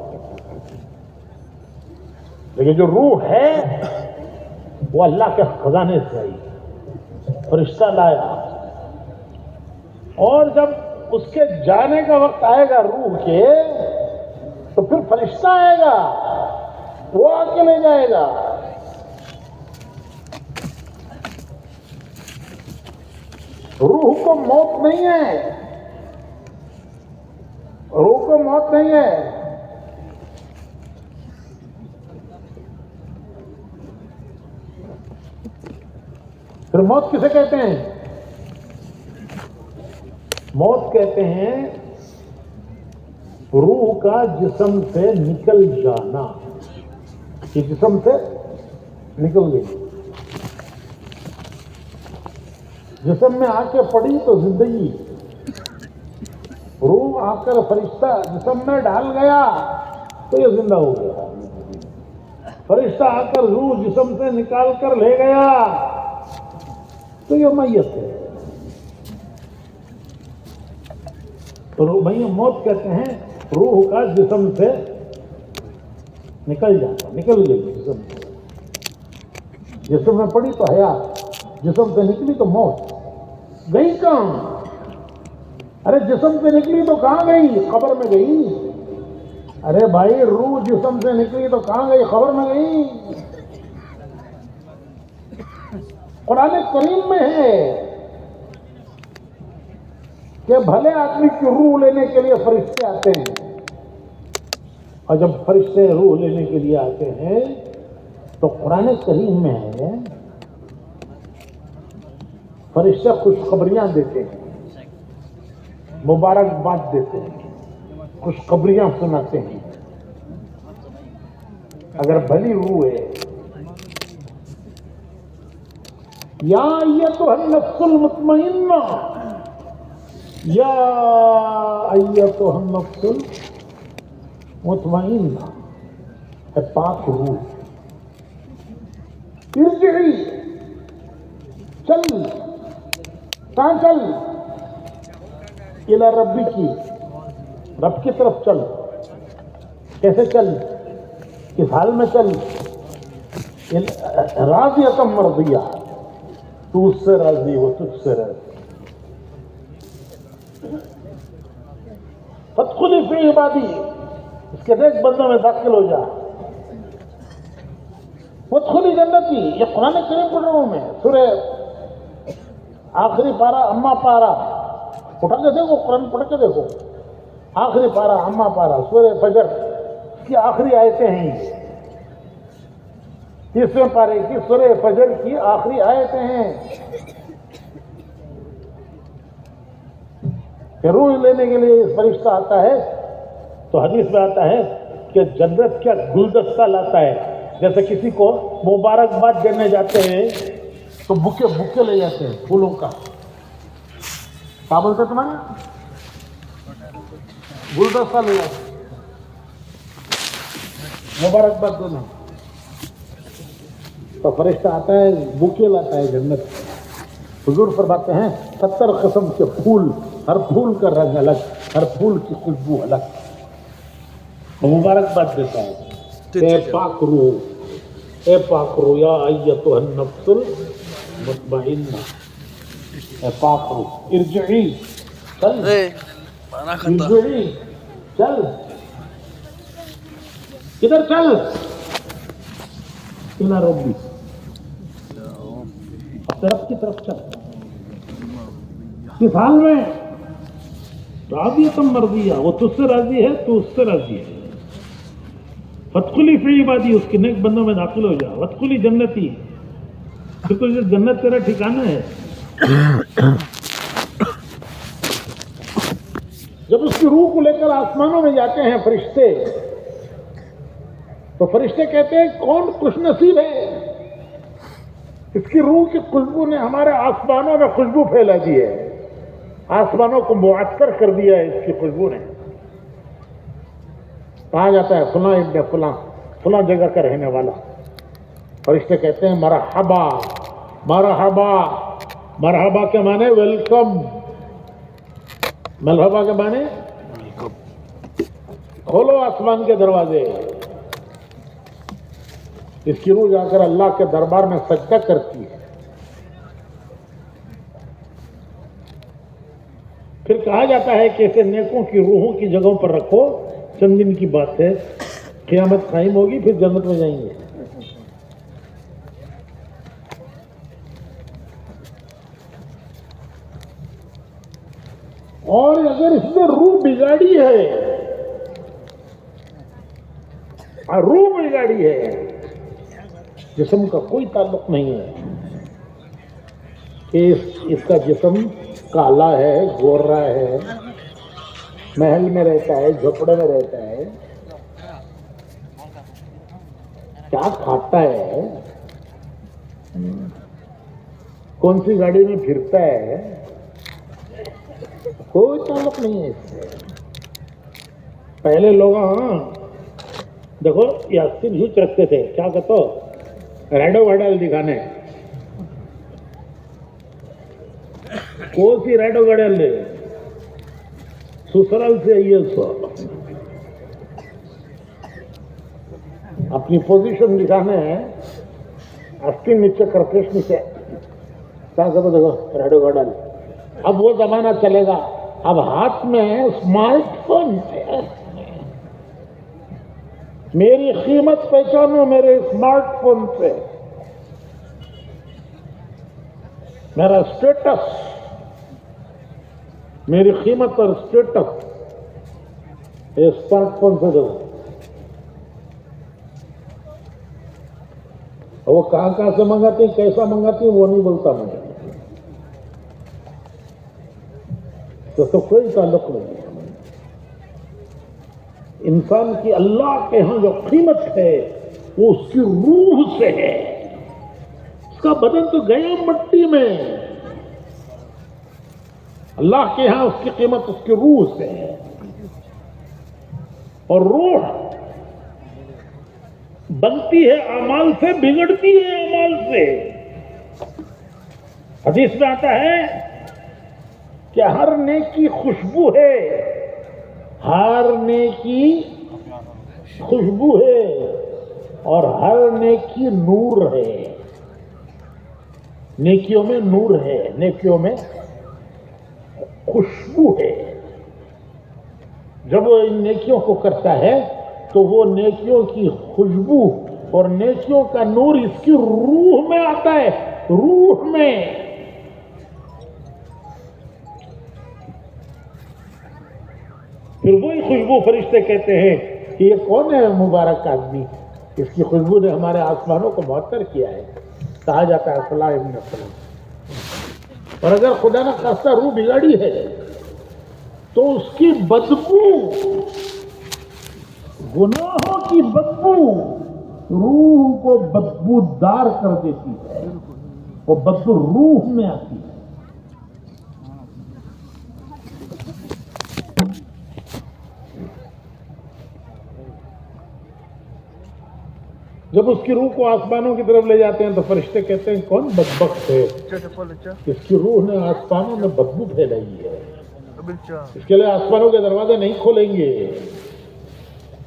A: لیکن جو روح ہے وہ اللہ کے خزانے سے آئی، فرشتہ لایا، اور جب اس کے جانے کا وقت آئے گا روح کے تو پھر فرشتہ آئے گا، وہ آ کے لے جائے گا۔ روح کو موت نہیں ہے، روح کو موت نہیں ہے۔ پھر موت کسے کہتے ہیں؟ موت کہتے ہیں روح کا جسم سے نکل جانا، کہ جسم سے نکل گئی، جسم میں آ کے پڑی تو زندگی، روح آ کر فرشتہ جسم میں ڈال گیا تو یہ زندہ ہو گیا، فرشتہ آ کر روح جسم سے نکال کر لے گیا تو یہ میت ہے۔ تو موت کہتے ہیں روح کا جسم سے نکل جاتا، نکل گئی جسم سے، جسم میں پڑی تو حیات، جسم سے نکلی تو موت، گئی کہاں؟ ارے جسم سے نکلی تو کہاں گئی؟ قبر میں گئی۔ ارے بھائی روح جسم سے نکلی تو کہاں گئی؟ قبر میں گئی۔ قرآن کریم میں ہے کہ بھلے آدمی کی روح لینے کے لیے فرشتے آتے ہیں، اور جب فرشتے روح لینے کے لیے آتے ہیں تو قرآن کریم میں ہے فرشتے خوشخبریاں دیتے ہیں، مبارکباد دیتے ہیں، خوشخبریاں سناتے ہیں۔ اگر بھلی روح ہے. یا ایتھا النفس المطمئنہ، یا ایتھا النفس المطمئنہ، اے پاک روح، ارجعی، چل، کہاں چل؟ الی ربکی، رب کی طرف چل. کیسے چل؟ کس حال میں چل؟ راضیۃ مرضیہ، تو اس سے راضی ہو، تجھ سے راضی. فادخلی فی عبادی، اس کے نیک بندوں میں داخل ہو جا. وادخلی جنتی، یہ قرآن کریم پڑھ رہا ہوں میں، سورہ آخری پارہ اما پارہ، اٹھا کے دیکھو، قرآن پڑھ کے دیکھو. آخری پارہ اما پارہ، سورہ فجر کی آخری آیتیں ہیں. 30ویں پارے کی سورہ فجر کی آخری آیتیں ہیں. کہ روح لینے کے لیے فرشتہ آتا ہے تو حدیث میں آتا ہے کہ جنت کیا گلدستہ لاتا ہے. جیسے کسی کو مبارکباد دینے جاتے ہیں تو بکے لے جاتے ہیں پھولوں کا. کیا بولتے تمہارے؟ گلدستہ لے جاتے ہیں مبارکباد دینا. تو فرشتہ آتا ہے، بکے لاتا ہے جنت. حضور فرماتے ہیں 70 قسم کے پھول، ہر پھول کا رنگ الگ، ہر پھول کی خوشبو الگ. مبارکباد دیتا ہے. اے پاک روح، اے پاک روح، یا ایتھا النفس المطمئنہ، اے پاک روح، ارجعی، چل، ارجعی، چل. کدھر چل؟ الی ربی، اپنے رب کی طرف چل. کس حال میں؟ راضیۃ مرضیہ، وہ تجھ سے راضی ہے، تو اس سے راضی ہے. فادخلی فی عبادی، اس کے نیک بندوں میں داخل ہو جا. وادخلی جنتی، پھر تجھے جنت تیرا ٹھکانہ ہے. جب اس کی روح کو لے کر آسمانوں میں جاتے ہیں فرشتے، تو فرشتے کہتے ہیں کون خوش نصیب ہے، اس کی روح کی خوشبو نے ہمارے آسمانوں میں خوشبو پھیلا دی ہے، آسمانوں کو معطر کر دیا ہے اس کی خوشبو نے. کہا جاتا ہے فلاں ابن فلاں، فلاں جگہ کا رہنے والا. فرشتے کہتے ہیں مرحبا، مرحبا. مرحبا کے معنی ویلکم، مرحبا کے معنی کھولو آسمان کے دروازے. اس کی روح جا کر اللہ کے دربار میں سجدہ کرتی ہے. پھر کہا جاتا ہے کہ اسے نیکوں کی روحوں کی جگہوں پر رکھو. چند دن کی بات ہے، قیامت قائم ہوگی، پھر جنت میں جائیں گے. اور اگر اس نے روح بگاڑی ہے، روح بگاڑی ہے، جسم کا کوئی تعلق نہیں ہے کہ اس کا جسم کالا ہے، گورا ہے، محل میں رہتا ہے، جھوپڑے میں رہتا ہے، کیا کھاتا ہے، کون سی گاڑی میں پھرتا ہے، کوئی تعلق نہیں ہے اس سے. پہلے لوگ دیکھو یاسین یوچ رکھتے تھے، کیا کہتے ریڈو گاڈل دکھانے. کون سی ریڈو گاڈل لے سسرال سے آئیے، سو اپنی پوزیشن دکھانے ہیں، آستین نیچے کرکش نیچے، کیا کہتے دیکھو ریڈو گاڈل. اب وہ زمانہ چلے گا، اب ہاتھ میں اسمارٹ فون ہے. میری قیمت پہچانو میرے اسمارٹ فون سے، میرا اسٹیٹس، میری قیمت اور اسٹیٹس اسمارٹ فون سے دو. وہ کہاں سے منگاتی، کیسا منگاتی، وہ نہیں بولتا مجھے، تو کوئی تعلق نہیں ہے. انسان کی اللہ کے ہاں جو قیمت ہے وہ اس کی روح سے ہے. اس کا بدن تو گیا مٹی میں. اللہ کے ہاں اس کی قیمت اس کی روح سے ہے. اور روح بنتی ہے اعمال سے, بگڑتی ہے اعمال سے. حدیث میں آتا ہے کہ ہر نیکی خوشبو ہے, ہر نیکی خوشبو ہے, اور ہر نیکی نور ہے. نیکیوں میں نور ہے, نیکیوں میں خوشبو ہے. جب وہ ان نیکیوں کو کرتا ہے تو وہ نیکیوں کی خوشبو اور نیکیوں کا نور اس کی روح میں آتا ہے, روح میں. پھر وہی خوشبو فرشتے کہتے ہیں کہ یہ کون ہے مبارک آدمی, اس کی خوشبو نے ہمارے آسمانوں کو معطر کیا ہے. کہا جاتا ہے فلاں ابن فلاں. اور اگر خدا نہ خواستہ روح بگاڑی ہے تو اس کی بدبو, گناہوں کی بدبو روح کو بدبودار کر دیتی ہے. وہ بدبو روح میں آتی ہے. جب اس کی روح کو آسمانوں کی طرف لے جاتے ہیں تو فرشتے کہتے ہیں کون بدبخت ہے, اس کی روح نے آسمانوں میں بدبو پھیلائی ہے. اس کے لیے آسمانوں کے دروازے نہیں کھولیں گے,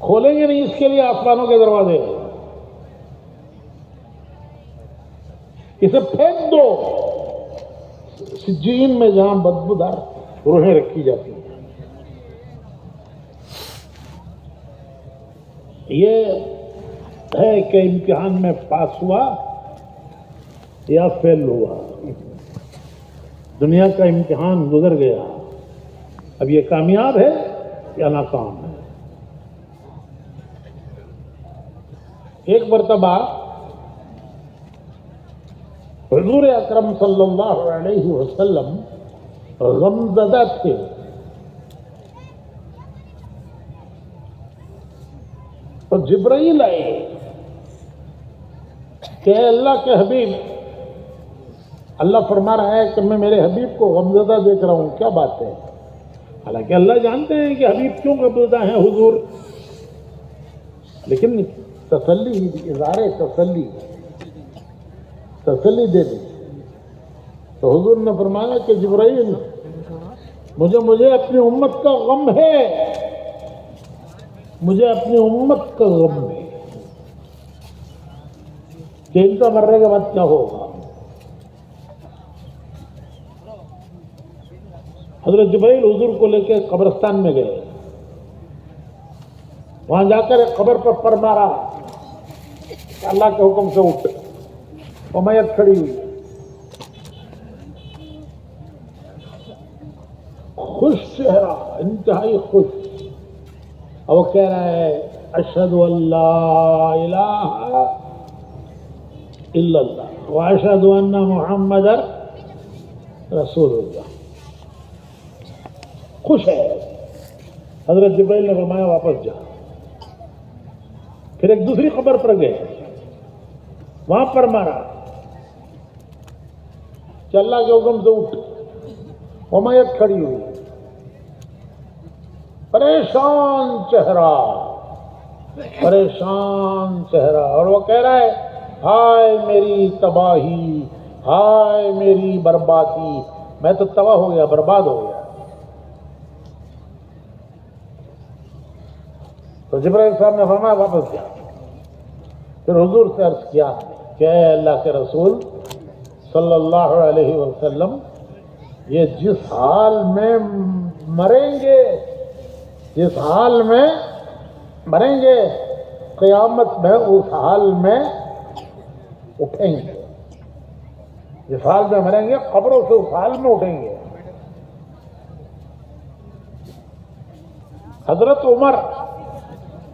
A: کھولیں گے نہیں اس کے لیے آسمانوں کے دروازے. اسے پھینک دو سجین میں جہاں بدبودار روحیں رکھی جاتی ہیں. یہ ہے کہ امتحان میں پاس ہوا یا فیل ہوا. دنیا کا امتحان گزر گیا, اب یہ کامیاب ہے یا ناکام ہے. ایک مرتبہ حضور اکرم صلی اللہ علیہ وسلم غمزدہ تھے. تو جبرائیل آئے کہ اللہ کے حبیب, اللہ فرما رہا ہے کہ میں میرے حبیب کو غمزدہ دیکھ رہا ہوں, کیا بات ہے؟ حالانکہ اللہ جانتے ہیں کہ حبیب کیوں غمزدہ ہیں حضور, لیکن تسلی, اظہار تسلی دے دی. تو حضور نے فرمایا کہ جبرائیل مجھے اپنی امت کا غم ہے, مجھے اپنی امت کا غم ہے کہ ان کا مرنے کے بعد کیا ہوگا. حضرت جبرائیل حضور کو لے کے قبرستان میں گئے. وہاں جا کر ایک قبر پر مارا کہ اللہ کے حکم سے اٹھ. وہ میت کھڑی ہوئی, خوش چہرہ, انتہائی خوش. اور وہ کہہ رہا ہے اشہد ان لا الہ الا اللہ واشہد ان محمد رسول اللہ. خوش ہے. حضرت جبرائیل نے فرمایا واپس جا. پھر ایک دوسری قبر پر گئے, وہاں پر مارا کہ اللہ کے حکم سے اٹھ. وہ میت کھڑی ہوئی, پریشان چہرہ, پریشان چہرہ. اور وہ کہہ رہا ہے ہائے میری تباہی, ہائے میری بربادی, میں تو تباہ ہو گیا, برباد ہو گیا. تو جبرائیل صاحب نے فرمایا واپس جا. پھر حضور سے عرض کیا کہ اے اللہ کے رسول صلی اللہ علیہ وسلم, یہ جس حال میں مریں گے, جس حال میں مریں گے قیامت میں اس حال میں اٹھیں گے. جس حال میں مریں گے قبروں سے اس حال میں اٹھیں گے. حضرت عمر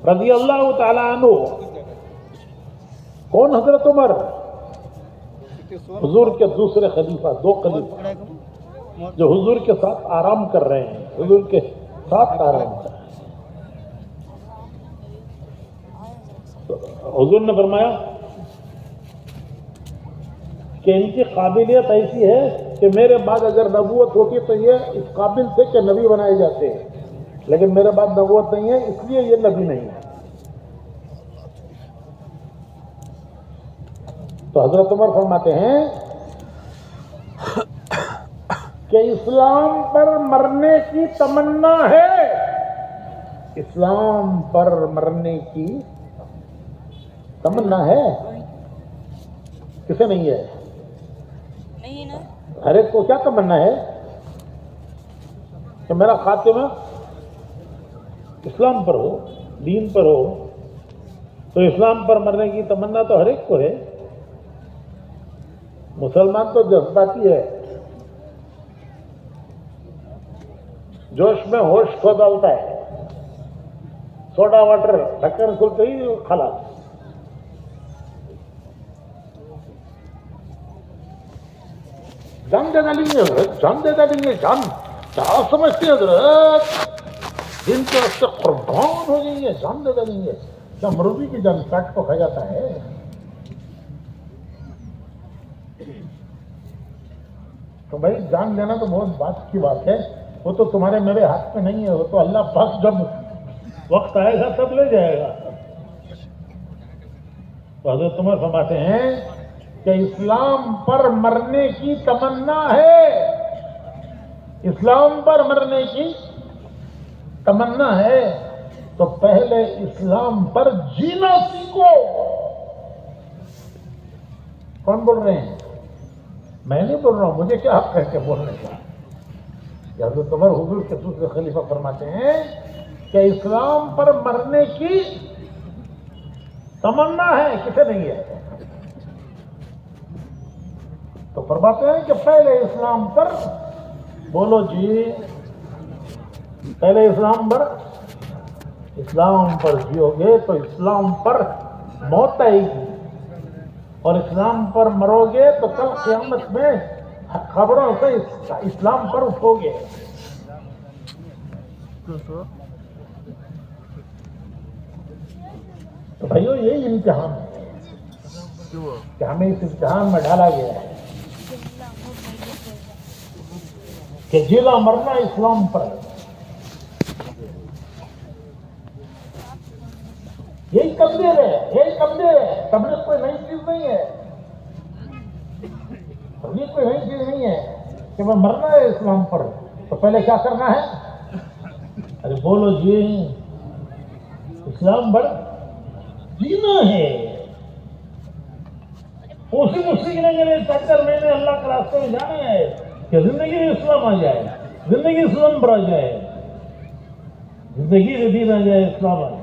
A: رضی اللہ تعالیٰ عنہ, کون حضرت عمر؟ حضور کے دوسرے خلیفہ, 2 خلیفہ جو حضور کے ساتھ آرام کر رہے ہیں, حضور کے ساتھ آرام کر رہے ہیں. تو تو حضور نے فرمایا کہ ان کی قابلیت ایسی ہے کہ میرے بعد اگر نبوت ہوتی تو یہ اس قابل تھے کہ نبی بنائے جاتے ہیں، لیکن میرے بعد نبوت نہیں ہے اس لیے یہ نبی نہیں ہے۔ تو حضرت عمر فرماتے ہیں کہ اسلام پر مرنے کی تمنا ہے، اسلام پر مرنے کی تمنا ہے، کسے نہیں ہے؟
C: نہیں نا،
A: ہر ایک کو کیا تمنا ہے کہ میرا خاتمہ اسلام پر ہو، دین پر ہو۔ تو اسلام پر مرنے کی تمنا تو ہر ایک کو ہے۔ مسلمان تو جذباتی ہے، جوش میں ہوش کھو ڈالتا ہے، سوڈا واٹر ڈھکن کھلتے ہی خلاص۔ جان دے ڈالیں گے حضرت، جان دے ڈالیں گے، جان کیا سمجھتے ہیں حضرت؟ دن کے واسطے قربان ہو جائیں گے، جان دے ڈالیں گے۔ کیا مرغی کی جان کاٹ کو کھا جاتا ہے؟ تو بھائی جان لینا تو بہت بات کی بات ہے، وہ تو تمہارے میرے ہاتھ میں نہیں ہے، وہ تو اللہ پاک جب وقت آئے گا تب لے جائے گا۔ تو حضرت عمر فرماتے ہیں کہ اسلام پر مرنے کی تمنا ہے، اسلام پر مرنے کی تمنا ہے تو پہلے اسلام پر جینا سیکھو۔ کون بول رہے ہیں؟ میں نہیں بول رہا ہوں، مجھے کیا حق ہے کہ بولنے کا؟ حضرت عمر حضور کے دوسرے خلیفہ فرماتے ہیں کہ اسلام پر مرنے کی تمنا ہے، کسے نہیں ہے؟ تو فرماتے ہیں کہ پہلے اسلام پر، بولو جی، پہلے اسلام پر جیو گے تو اسلام پر موت آئے گی، اور اسلام پر مرو گے تو کل قیامت میں خبروں سے اسلام پر اٹھو گے۔ تو بھائیو یہی امتحان ہے کہ ہمیں اس امتحان میں ڈالا گیا ہے کہ جیلا مرنا اسلام پر ہے۔ یہی تبلیغ ہے، یہی تبلیغ ہے۔ تبلیغ کوئی نئی چیز نہیں ہے، تبلیغ کوئی نئی چیز نہیں ہے کہ میں مرنا ہے اسلام پر تو پہلے کیا کرنا ہے؟ ارے بولو جی، اسلام پر جینا ہے۔ اسی کو سیکھنے کے لیے 70 مہینے اللہ کے راستے میں جانا ہے کہ زندگی میں اسلام آ جائے، زندگی اسلام پر آ جائے، زندگی میں دین آ جائے، اسلام آ جائے۔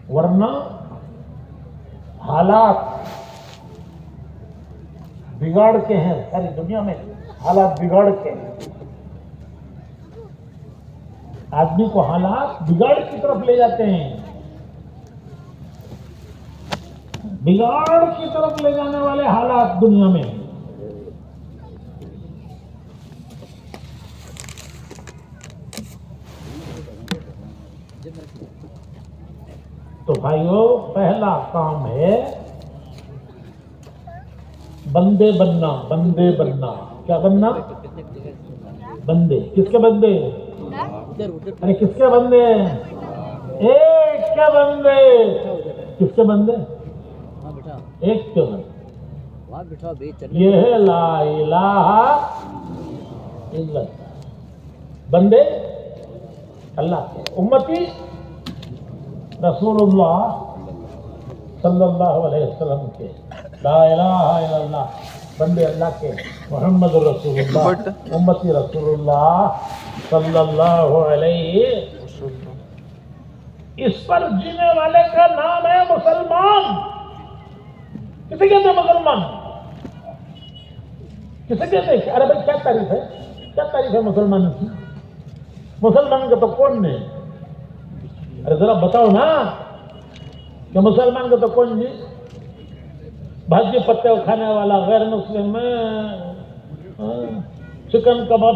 A: ورنہ حالات بگاڑ کے ہیں، ساری دنیا میں حالات بگاڑ کے ہیں، آدمی کو حالات بگاڑ کی طرف لے جاتے ہیں۔ بگاڑ کی طرف لے جانے والے حالات دنیا میں ہیں۔ تو بھائیو، پہلا کام ہے بندے بننا، بندے بننا۔ کیا بننا؟ بندے۔ کس کے بندے؟ ارے کس کے بندے؟ ایک کے بندے۔ کس کے بندے؟ ایک کے بندے۔ یہ ہے لا الہ الا اللہ، بندے اللہ کے، امتی رسول اللہ صلی اللہ علیہ وسلم کے، لا الہ الا اللہ، بندے اللہ کے، محمد رسول اللہ، امتی رسول اللہ صلی اللہ علیہ وسلم۔ اس پر جینے والے کا نام ہے مسلمان۔ کسے کہتے ہیں مسلمان؟ کسے کہتے ہیں؟ ارے بھائی کیا تعریف ہے، کیا تعریف ہے مسلمان کی؟ مسلمان کا تو کون نہیں؟ ارے ذرا بتاؤ نا کہ مسلمان کا تو کون جی؟ بھاجی پتے کھانے والا، غیر مسلم، چکن کباب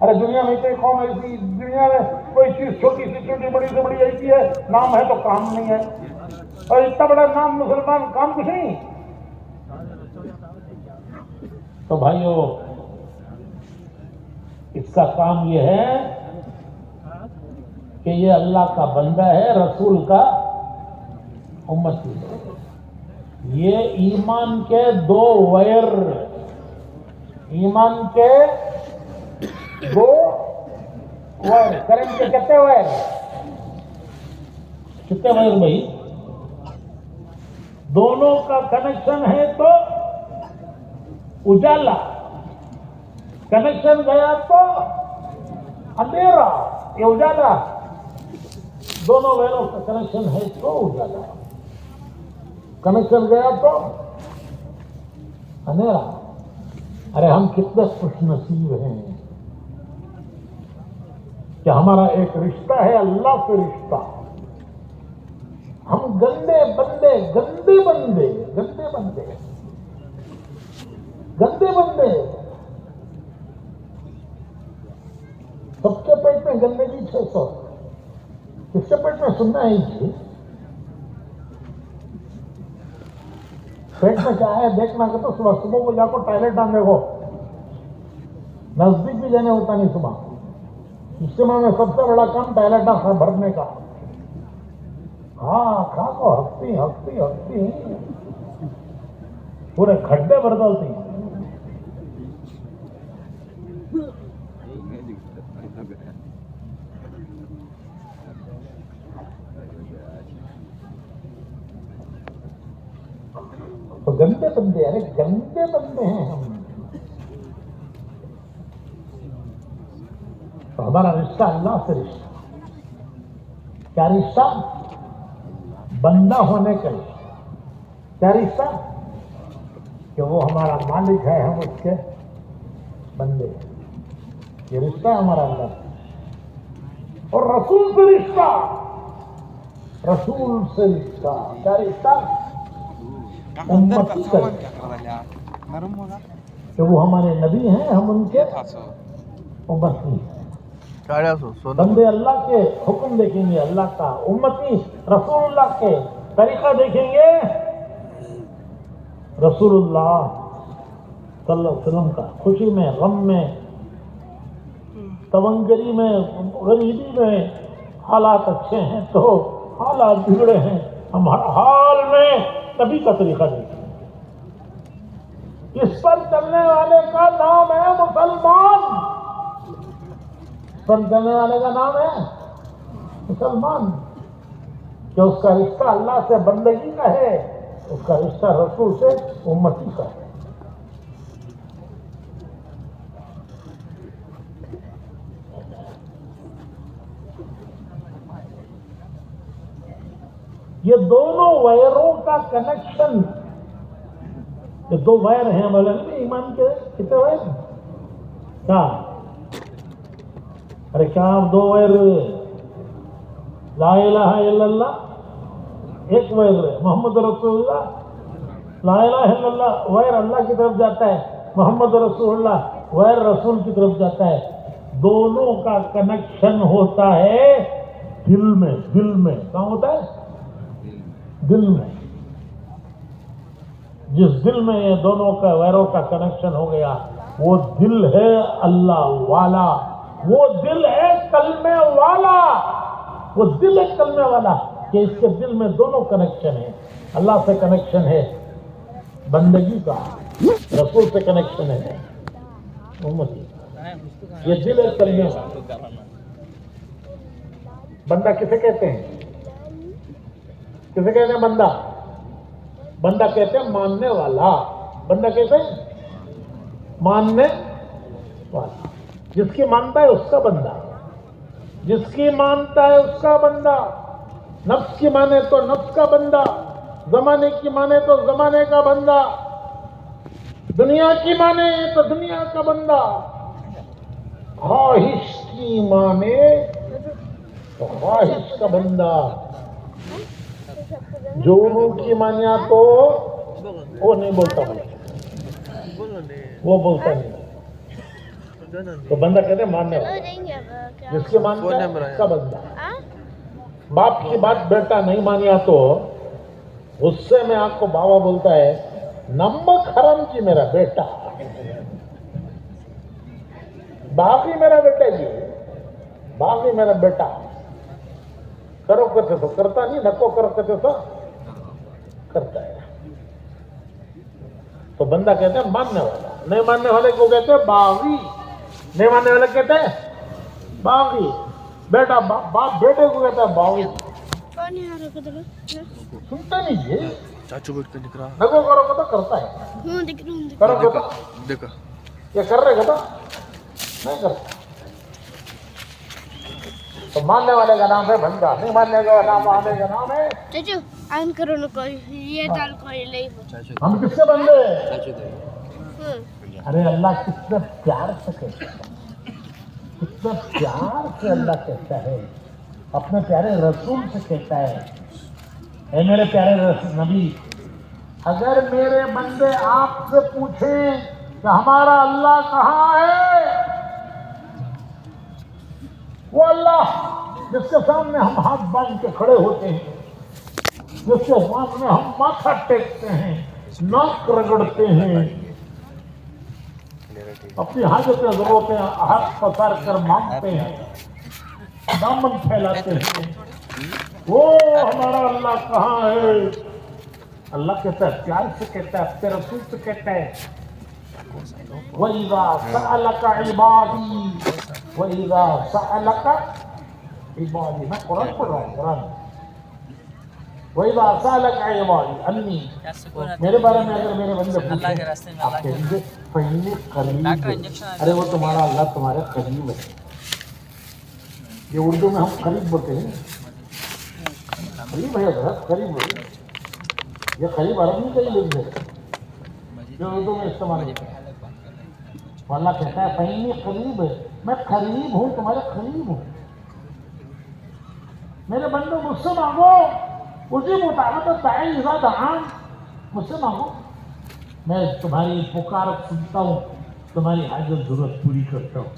A: ارے دنیا میں کوئی قوم ایسی، دنیا میں کوئی چیز چھوٹی سی چھوٹی بڑی سے بڑی ایسی ہے، نام ہے تو کام نہیں ہے، اور اتنا بڑا نام مسلمان کام کچھ نہیں. تو بھائیو اس کا کام یہ ہے کہ یہ اللہ کا بندہ ہے، رسول کا امتی ہے. یہ ایمان کے دو ویر، ایمان کے دو ویر، کرنٹ کے کتنے ویر؟ کتنے ویر بھائی؟ دونوں کا کنیکشن ہے تو اجالا، کنیکشن گیا تو اندھیرا. یہ اجالا، دونوں ویروں کا کنیکشن ہے تو اجالا، کنیکشن گیا تو اندھیرا. ارے ہم کتنے خوش نصیب ہیں کہ ہمارا ایک رشتہ ہے اللہ سے رشتہ. ہم گندے بندے، گندے بندے، گندے بندے، گندے بندے، سب کے پیٹ میں گندگی 600، کس کے پیٹ میں سننا ہے جی؟ پیٹ میں کیا ہے دیکھنا کہ تو صبح صبح کو جا کو ٹوائلٹ آنے کو نزدیک بھی جانے ہوتا نہیں. صبح اجتماع میں سب سے بڑا کام ٹوائلٹ بھرنے کا. ہاں کھا کو ہفتی ہفتی ہفتی پورے کھڈے بھر ڈالتی. تو گندے بندے، ارے گندے بندے ہیں ہم. تو ہمارا رشتہ اللہ سے رشتہ، کیا رشتہ؟ بندہ ہونے کا رشتہ. کیا رشتہ؟ کہ وہ ہمارا مالک ہے، ہم اس کے بندے ہیں. یہ رشتہ ہے ہمارا اللہ سے. اور رسول سے رشتہ، رسول سے رشتہ، کیا رشتہ؟ امتی کا رشتہ، کہ وہ ہمارے نبی ہیں، ہم ان کے امتی ہیں. بندے اللہ کے حکم دیکھیں گے اللہ کا، امتی رسول اللہ کے طریقہ دیکھیں گے رسول اللہ صلی اللہ علیہ وسلم کا. خوشی میں، غم میں، تونگری میں، غریبی میں حالات اچھے ہیں تو حالات بگڑے ہیں، ہم ہر حال میں نبی کا طریقہ دیکھیں. اس پر چلنے والے کا نام ہے مسلمان. پر چلنے والے کا نام ہے مسلمان، کہ اس کا رشتہ اللہ سے بندگی کا ہے، اس کا رشتہ رسول سے امتی کا ہے. یہ دونوں وائروں کا کنیکشن، یہ دو وائر ہیں بولے ایمان کے. کتنے وائر؟ کیا؟ ارے کیا آپ دو وائر؟ لا الہ الا اللہ ایک وائر ہے، محمد رسول اللہ. لا الہ الا اللہ وائر اللہ کی طرف جاتا ہے، محمد رسول اللہ وائر رسول کی طرف جاتا ہے. دونوں کا کنیکشن ہوتا ہے دل میں. دل میں کہاں ہوتا ہے؟ دل میں. جس دل میں یہ دونوں کا ویروں کا کنیکشن ہو گیا وہ دل ہے اللہ والا، وہ دل ہے کلمے والا، وہ دل ہے کلمے والا کہ اس کے دل میں دونوں کنیکشن ہے. اللہ سے کنیکشن ہے بندگی کا، رسول سے کنیکشن ہے امتی. یہ دل ہے کلمے والا. بندہ کسے کہتے ہیں؟ کسے کہتے ہیں بندہ؟ بندہ کہتے ہیں ماننے والا. بندہ کہتے ہیں ماننے والا. جس کی مانتا ہے اس کا بندہ، جس کی مانتا ہے اس کا بندہ. نفس کی مانے تو نفس کا بندہ، زمانے کی مانے تو زمانے کا بندہ، دنیا کی مانے تو دنیا کا بندہ، خواہش کی مانے تو خواہش کا بندہ. جو روح کی مانیا تو وہ نہیں بولتا، وہ بولتا نہیں. تو بندہ کہتے ہیں ماننے
B: چلو
A: والا،
B: دیں گے اب کیا
A: جس کے مانتا ہے اس کا بندہ۔
B: ہاں؟
A: باپ کی بات بیٹا نہیں مانیا تو غصے میں آپ کو بابا بولتا ہے نمک حرام کی میرا بیٹا، باقی میرا بیٹا جی، باقی میرا بیٹا کرو کہتے تو کرتا نہیں، نکو کرو کہتے تو کرتا ہے۔ تو بندہ کہتے ہیں ماننے والا، نہیں ماننے والے کو کہتے ہیں باغی، نہیں ماننے والے کہتے ہیں باغی۔ بیٹا باپ بیٹے کو کہتا ہے باغی،
B: کون ہے رکھ دو
A: سنتا نہیں جی،
D: چاچو بیٹھ کے دکھ رہا
A: نکو کرو کہ تو کرتا ہے،
B: ہوں دکھ رہا ہوں
A: کرو کہ تو
D: دیکھا
A: یہ کر رہے کہ تو نہیں کرتا۔ تو ماننے والے کا نام ہے بندہ، نہیں ماننے کا نام والے کا نام ہے۔
B: چچو آن کرو نا کوئی یہ دال کوئی نہیں
D: چاچو
A: ہم کس سے بندے ہیں؟
D: چاچو دے
B: ہوں
A: ارے اللہ کتنے پیار سے کہتا ہے، کتنے پیار سے اللہ کہتا ہے، اپنے پیارے رسول سے کہتا ہے اے میرے پیارے نبی، اگر میرے بندے آپ سے پوچھیں کہ ہمارا اللہ کہاں ہے، وہ اللہ جس کے سامنے ہم ہاتھ باندھ کے کھڑے ہوتے ہیں، جس کے سامنے ہم ماتھا ٹیکتے ہیں، ناک رگڑتے ہیں، اپنی حاجتیں ضرورتیں ہاتھ پسار کر مانگتے ہیں، دامن پھیلاتے ہیں، وہ ہمارا اللہ کہاں ہے؟ اللہ کہتا ہے، پیار سے کہتا ہے، اپنے رسول سے کہتا ہے وَإِذَا سَأَلَكَ عِبَادِي وَإِذَا سَأَلَكَ عِبَادِي، میں قرآن پڑھ رہا ہوں، قرآن وَإِذَا سَأَلَكَ عِبَادِي انی، میرے بارے میں اگر میرے بندے پوچھیں آپ کہیں گے پہلے قریب، ارے وہ تمہارا اللہ تمہارے قریب ہے۔ یہ اردو میں ہم قریب بولتے ہیں، قریب ہے حضرت، قریب ہے، یہ قریب عرب نہیں کہیں لکھ دے، یہ اردو میں استعمال ہوتا ہے۔ اللہ کہتا ہے فإنی قریب ہے، میں قریب ہوں، تمہارے قریب ہوں۔ میرے بندوں مجھ سے مانگو، اسی مطابق داعی اذا دعان، مجھ سے مانگو، میں تمہاری پکار سنتا ہوں، تمہاری حاجت ضرورت پوری کرتا ہوں۔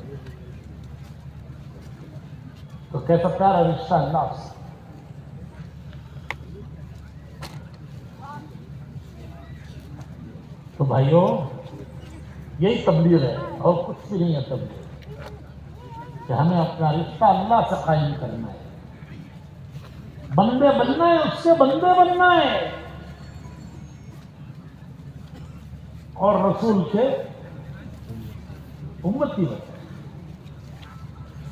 A: تو کیسا پیارا رشتہ اللہ سے۔ تو بھائیوں یہی تبلیغ ہے اور کچھ بھی نہیں ہے تبلیغ، کہ ہمیں اپنا رشتہ اللہ سے قائم کرنا ہے، بندے بننا ہے، اس سے بندے بننا ہے، اور رسول سے امتی بننا ہے۔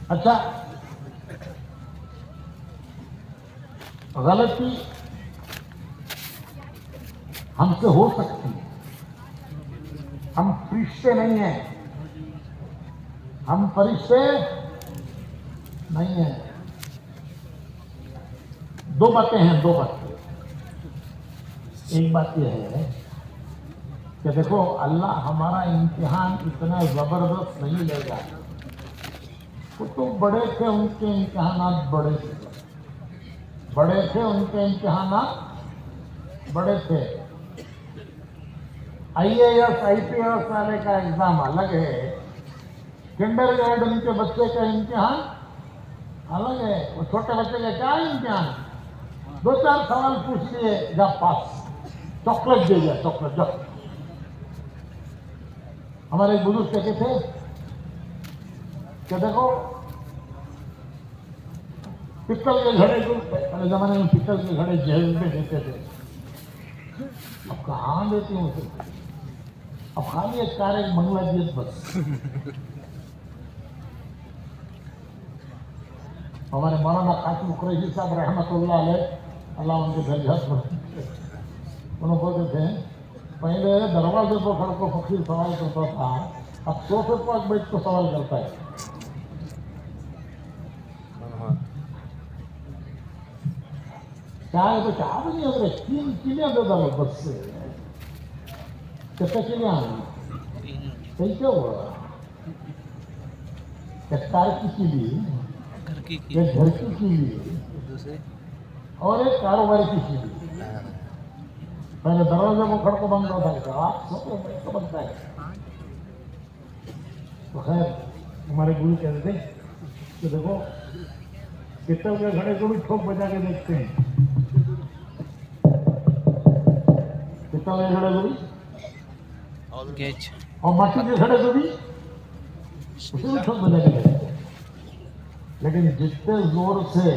A: اچھا، غلطی ہم سے ہو سکتی ہے، ہم فرشتے نہیں ہیں، ہم فرشتے نہیں ہیں۔ دو باتیں ہیں، دو باتیں۔ ایک بات یہ ہے کہ دیکھو اللہ ہمارا امتحان اتنا زبردست نہیں لے گا، وہ تو بڑے تھے ان کے امتحانات بڑے تھے، بڑے تھے ان کے امتحانات بڑے تھے۔ IAS IPS والے کا ایگزام الگ ہے، کنڈر گارڈن کے بچے کا امتحان الگ ہے، وہ چھوٹے بچے کا کیا امتحان، دو چار سوال پوچھ لیے جب پاس، چاکلیٹ دے دیا، چاکلیٹ جب۔ ہمارے ایک بزرگ کہتے تھے کہ دیکھو پتل کے گھڑے کو پہلے زمانے میں پتل کے گھڑے جہیز میں دیتے تھے، اب کہاں دیتے ہیں اسے، اب خالی ایک کار ایک بنگلہ دیش بس۔ ہمارے مولانا قاسم قریشی صاحب رحمۃ اللہ علیہ، اللہ ان کے درجات بڑھائے، انہوں بولتے تھے پہلے دروازے پر کھڑ کو فقیر سوال کرتا تھا، اب صوفے پر بیٹھ کو سوال کرتا ہے۔ چائے تو چاہ بھی نہیں ہوتے، 3 کلیاں دے دو بس سے، کتنے کلیاں آئی، صحیح کیا ہوا، ایک کار کی کلی، ایک گھر کی کلی اور ایک کاروبار کی کلی۔ پہلے دروازے کو کھڑ کو بند ہوتا ہے، آپ سوچو بنتا ہے، تو خیر ہمارے گرو کہتے تھے کہ دیکھو پتل کے گھڑے کو بھی ٹھوک بجا کے دیکھتے ہیں، پتل کے گھڑے کو بھی اور مٹی کے گھڑے کو بھی اسے بھی ٹھوک بجا کے دیکھتے ہیں، لیکن جتنے زور سے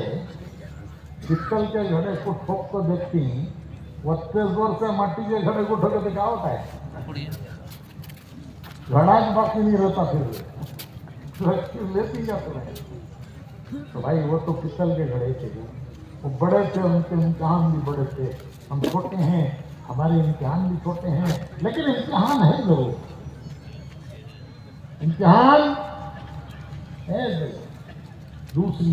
A: پتل کے گھڑے کو ٹھوک کو دیکھتی ہیں اتنے زور سے مٹی کے گھڑے کو ٹھوکے تو کیا ہوتا ہے؟ گھڑا باقی نہیں رہتا، پھر لیتی جاتے رہے۔ تو بھائی وہ تو پتل کے گھڑے تھے، وہ بڑے تھے، ان کے امتحان بھی بڑے تھے، ہم چھوٹے ہیں، ہمارے امتحان بھی چھوٹے ہیں، لیکن امتحان ہے ضرور، امتحان ہے ضرور۔ دوسری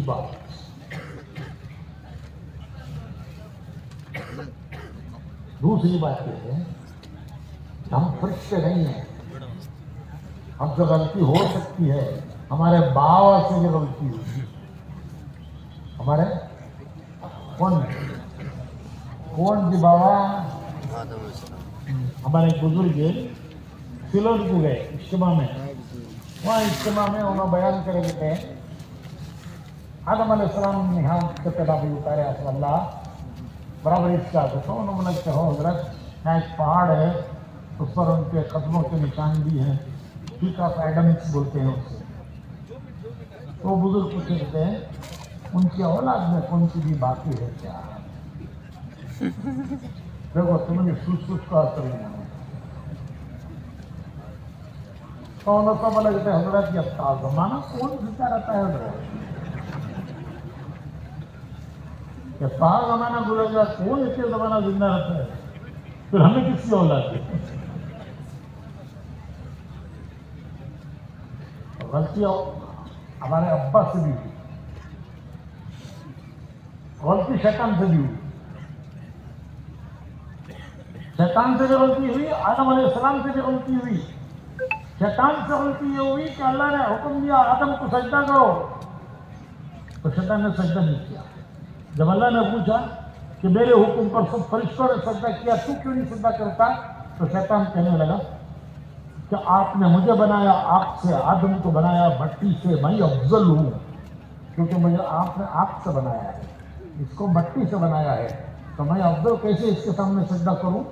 A: بات، یہ ہے کہ ہم فرشتے نہیں ہیں، ہم سے غلطی ہو سکتی ہے، ہمارے باوا سے بھی غلطی ہوئی، ہمارے کون جی بابا، ہمارے بزرگ سلوٹ کو گئے اجتماع میں، وہاں اجتماع میں انہوں بیان کرے گئے آدم علیہ السلام نے یہاں سے پیدا بھی اتارے اصل اللہ برابر اس کا تو انہوں نے کہا حضرت یہاں ایک پہاڑ ہے، اس پر ان کے قدموں کے نشان بھی ہیں، ٹھیک آف ایڈمس بولتے ہیں اسے۔ تو بزرگ پوچھتے کہتے ہیں ان کی اولاد میں کون سی بھی باقی ہے کیا؟ دیکھو تم نے سوچ کا اثر نہیں ہے۔ تو انہوں سب بولے کہتے ہیں حضرت یہ زمانہ کون زندہ رہتا ہے حضرت؟ کہ سارا زمانہ گزر گیا، کون اس کے زمانہ زندہ رہتا ہے؟ پھر ہمیں کس کی اولاد ہے؟ غلطی ہمارے ابا سے بھی ہوئی، غلطی شیطان سے بھی ہوئی، شیطان سے بھی غلطی ہوئی، آدم علیہ السلام سے بھی غلطی ہوئی۔ شیطان سے غلطی یہ ہوئی کہ اللہ نے حکم دیا آدم کو سجدہ کرو، تو شیطان نے سجدہ نہیں کیا۔ جب اللہ نے پوچھا کہ میرے حکم پر سب فرشتوں نے سجدہ کیا، تو کیوں نہیں سجدہ کرتا؟ تو شیطان کہنے لگا کہ آپ نے مجھے بنایا، آپ سے آدم کو بنایا مٹی سے، میں افضل ہوں کیونکہ مجھے آپ نے آگ سے بنایا ہے، اس کو مٹی سے بنایا ہے، تو میں افضل کیسے اس کے سامنے سجدہ کروں؟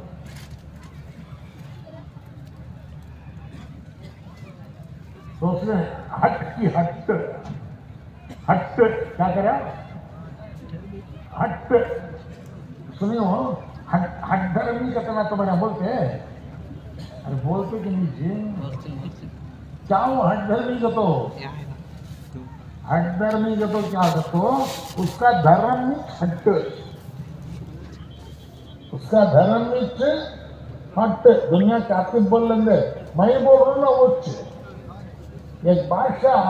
A: تو اس نے ہٹ کیا کرا؟ ہٹ سنیو، ہٹ دھرمی کا تمہیں تو بنا بولتے ہیں، ارے بولتے کہ نہیں جی کیا ہو ہٹ دھرمی کا؟ تو ہٹ دھرمی کا تو کیا تو اس کا دھرم نہیں ہٹ، اس کا دھرم نہیں ہٹ۔ دنیا کاتب بول لیں گے، میں ہی بول رہا ہوں نا۔ وہ ایک بادشاہ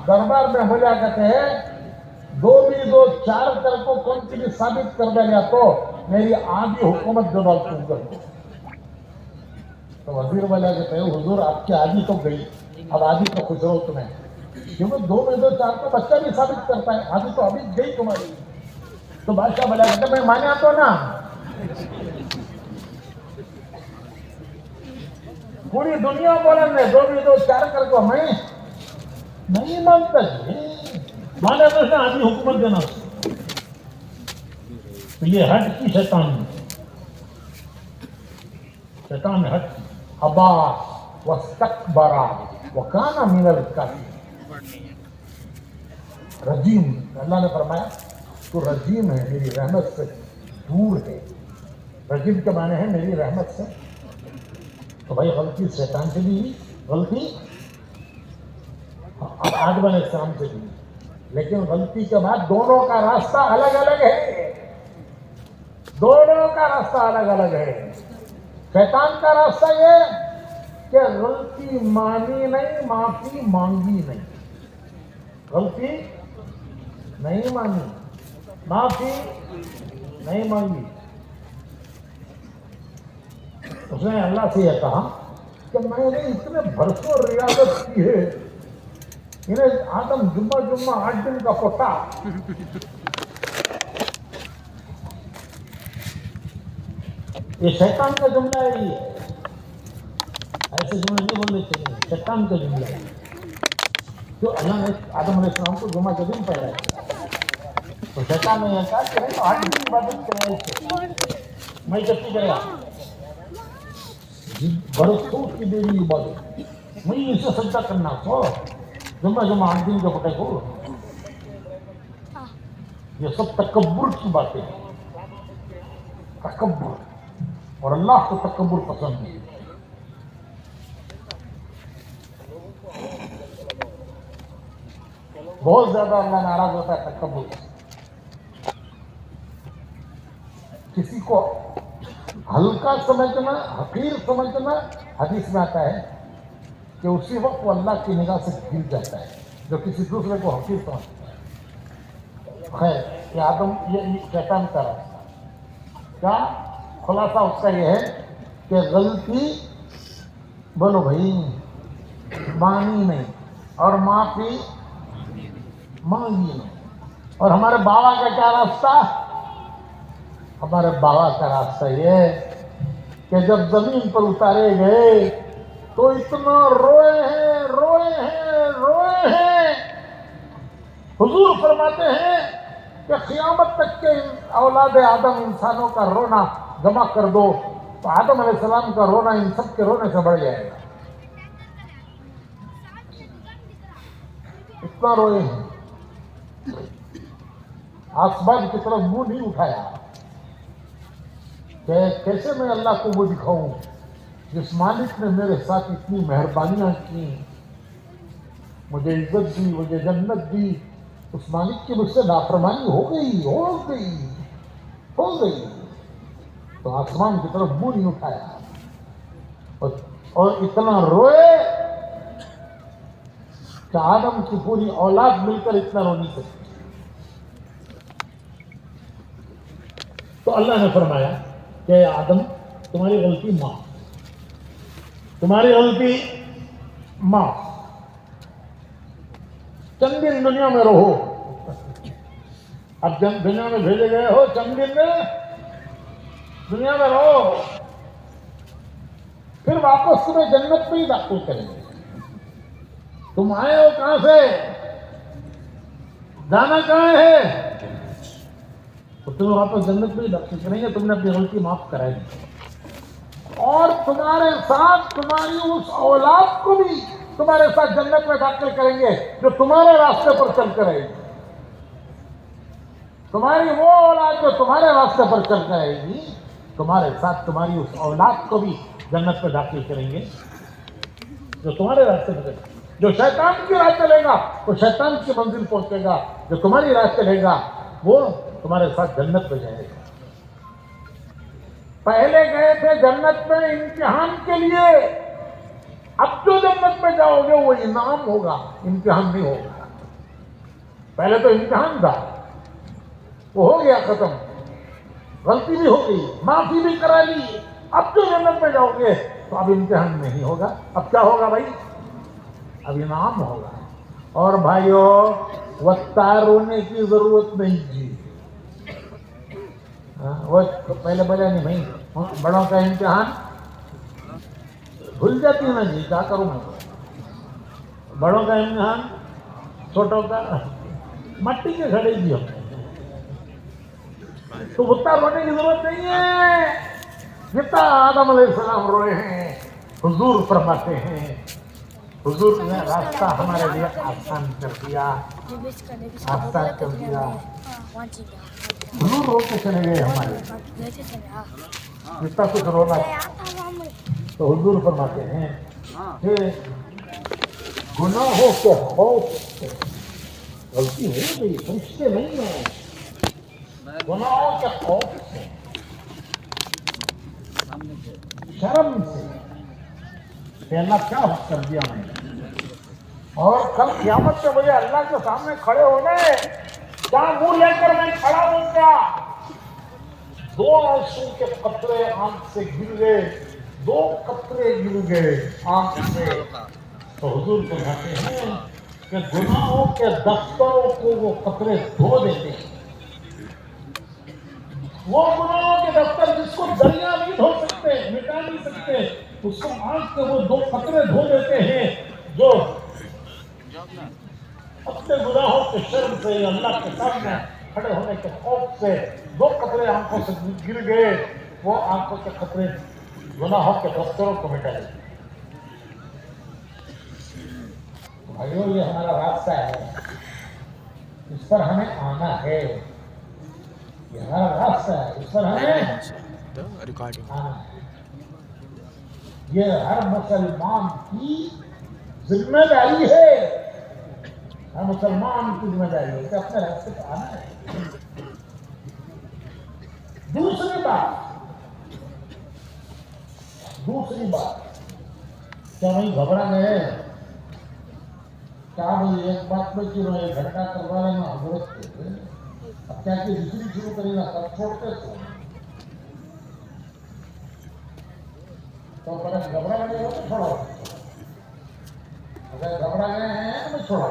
A: دربار میں ہو جا کرتے ہیں، 2 بھی 2 4 کر کو کون سی بھی ثابت کر دے گا تو میری آدھی حکومت جواب تم کر دو۔ تو وزیر والا کہتے ہیں حضور آپ کی آدھی تو گئی، اب آدھی تو خوش رہو تمہیں، کیونکہ 2 میں 2 4 کا بچہ بھی ثابت کرتا ہے، آدھی تو ابھی گئی تمہاری۔ تو بادشاہ بولا کہتے میں مانا تو نا، پوری دنیا بولیں گے 2 بھی 2 4 کر کو میں نہیں مانتا جی، مانا تو آدھی حکومت دینا۔ تو یہ ہٹ کی شیطان نے ہٹ کی، ابا واستکبر وکان من الکافرین۔ رجیم، اللہ نے فرمایا تو رجیم ہے، میری رحمت سے دور ہے۔ رجیم کے معنی ہے میری رحمت سے۔ تو بھائی غلطی شیطان سے بھی، غلطی آدم علیہ السلام سے بھی، لیکن غلطی کے بعد دونوں کا راستہ الگ الگ ہے، دونوں کا راستہ الگ الگ ہے۔ شیطان کا راستہ یہ کہ غلطی مانی نہیں، معافی مانگی نہیں، غلطی نہیں مانی، معافی نہیں مانگی۔ اس نے اللہ سے یہ کہا کہ میں نے اتنے برسوں ریاضت کی ہے، انہیں آدم جمعہ 8 دن کا پوٹا، یہ شیطان کا جملہ ہے، یہ ایسے جملے نہیں بولنے چاہیے، شیطان کا جملہ ہے۔ تو اللہ نے آدم علیہ السلام کو جمعہ کے دن پیدا کیا. تو شیطان نے یہ کہا کہ نہیں تو آج بھی عبادت کرے اس میں کتنی کرے گا برسوں کی دیری عبادت میں اسے سجدہ کرنا تو جمعہ 8 دن کے پٹے کو. یہ سب تکبر کی باتیں ہیں. تکبر, اور اللہ کو تکبر پسند نہیں. بہت زیادہ اللہ ناراض ہوتا ہے تکبر. کسی کو ہلکا سمجھنا, حقیر سمجھنا, حدیث میں آتا ہے کہ اسی وقت وہ اللہ کی نگاہ سے گر جاتا ہے جو کسی دوسرے کو حقیر سمجھتا ہے. خیر, یہ آدم یہ شیطان کا راستہ. کیا خلاصہ اس کا یہ ہے کہ غلطی بولو بھائی مانی نہیں اور معافی مانگی نہیں. اور ہمارے بابا کا کیا راستہ؟ ہمارے بابا کا راستہ یہ ہے کہ جب زمین پر اتارے گئے تو اتنا روئے ہیں. حضور فرماتے ہیں کہ قیامت تک کے اولاد آدم انسانوں کا رونا جمع کر دو تو آدم علیہ السلام کا رونا ان سب کے رونے سے بڑھ جائے گا. اتنا روئے ہیں, آسمان کی طرف منہ نہیں اٹھایا کہ کیسے میں اللہ کو وہ دکھاؤں جس مالک نے میرے ساتھ اتنی مہربانیاں کی, مجھے عزت دی, مجھے جنت دی. اس مالک کی مجھ سے نافرمانی ہو گئی. تو آسمان کی طرف منہ نہیں اٹھایا اور اتنا روئے کہ آدم کی پوری اولاد مل کر اتنا رو نہیں سکتی. تو اللہ نے فرمایا کہ آدم تمہاری غلطی معاف. چند دن دنیا میں رہو. اب دنیا میں بھیجے گئے ہو, چند دن میں دنیا میں رہو, پھر واپس تمہیں جنت میں ہی داخل کریں گے. تم آئے ہو کہاں سے, جانا کہاں ہے, تو تمہیں واپس جنت میں ہی داخل کریں گے. تم نے اپنی غلطی معاف کرائی اور تمہارے ساتھ تمہاری اس اولاد کو بھی تمہارے ساتھ جنت میں داخل کریں گے جو تمہارے راستے پر چل کر آئے گی. تمہاری وہ اولاد جو تمہارے راستے پر چل کر آئے گی, تمہارے ساتھ تمہاری اس اولاد کو بھی جنت میں داخل کریں گے جو تمہارے راستے پر چلے گا. جو شیطان کی راہ چلے گا وہ شیطان کی منزل پہنچے گا, جو تمہاری راہ چلے گا وہ تمہارے ساتھ جنت میں جائے گا. پہلے گئے تھے جنت میں امتحان کے لیے, اب جو جنت میں جاؤ گے وہ انعام ہوگا, امتحان نہیں ہوگا. پہلے تو امتحان تھا, وہ ہو گیا ختم, غلطی بھی ہو گئی, معافی بھی کرا لی. اب جو جنت میں جاؤ گے تو اب امتحان نہیں ہوگا. اب کیا ہوگا بھائی؟ اب انعام ہوگا. اور بھائیو وقت رونے کی ضرورت نہیں جی. وہ پہلے بولے نہیں بھائی بڑوں کا امتحان بھول جاتی ہے نا جی, کیا کروں میں. بڑوں کا امتحان چھوٹوں کا مٹی کے گھڑے جی ہم, تو اتنا رونے کی ضرورت نہیں ہے جتنا آدم علیہ السلام روئے ہیں. حضور فرماتے ہیں, حضور نے راستہ ہمارے لیے آسان کر دیا, آسان کر دیا. حضور رو کے چلے گئے ہمارے, جتنا کچھ رونا. تو حضور فرماتے ہیں کہ گناہوں کے خوف سے, غلطی ہو گئی سمجھتے نہیں ہیں, گناہوں کے خوف سے, شرم سے کہ اللہ کیا حق کر دیا میں نے, اور کل قیامت سے مجھے اللہ کے سامنے کھڑے ہونے, کیا منہ لے کر میں کھڑا ہوں گا. 2 آنسو کے قطرے آنکھ سے گر گئے, 2 قطرے گر گئے آنکھ سے. تو حضور فرماتے ہیں کہ گناہوں کے دفتروں کو وہ قطرے دھو دیتے ہیں. وہ گناہوں کے دفتر جس کو دریا نہیں دھو سکتے, مٹا نہیں سکتے, اس کو آنکھ سے وہ 2 قطرے دھو دیتے ہیں جو اپنے گناہوں کے شرم سے اللہ کے سامنے کھڑے ہونے کے خوف سے 2 قطرے آنکھوں سے گر گئے، وہ آنکھوں کے قطرے گناہوں کے دفتروں کو مٹا دیتے۔ بھائیو، یہ ہمارا راستہ ہے، اس پر ہمیں آنا ہے، یہ ہمارا راستہ ہے، اس پر ہمیں آنا ہے۔ یہ ہر مسلمان کی ذمہ داری ہے، ہر مسلمان کی ذمہ داری ہے کہ اپنے راستے پہ آنا ہے۔ دوسری بات کیا وہیں گھبرا گئے؟ کیا بھائی ایک بات میں کیوں ایک گھٹنا کروا لینا حضرت سے، اب کیا کہ دوسری شروع کرے گا سب چھوڑتے تو پر گھبرا گئے ہو تو چھوڑو، اگر گھبرا گئے ہیں تو چھوڑو۔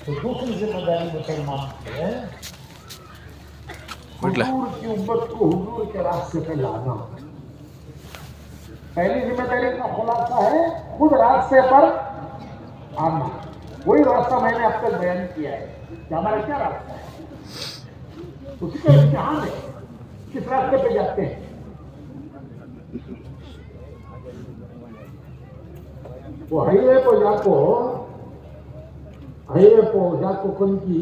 A: تو دوسری ذمہ داری مسلمان کی ہے حضور کی امت کو حضور کے راستے پہ لانا۔ پہلی ذمہ داری کا خلاصہ ہے خود راستے پر آنا۔ وہی راستہ میں نے اب تک بیان کیا ہے کہ ہمارا کیا راستہ ہے، اسی کا امتحان ہے کس راستے پہ جاتے ہیں۔ وہ ہائی وے پہ جا کو کن کی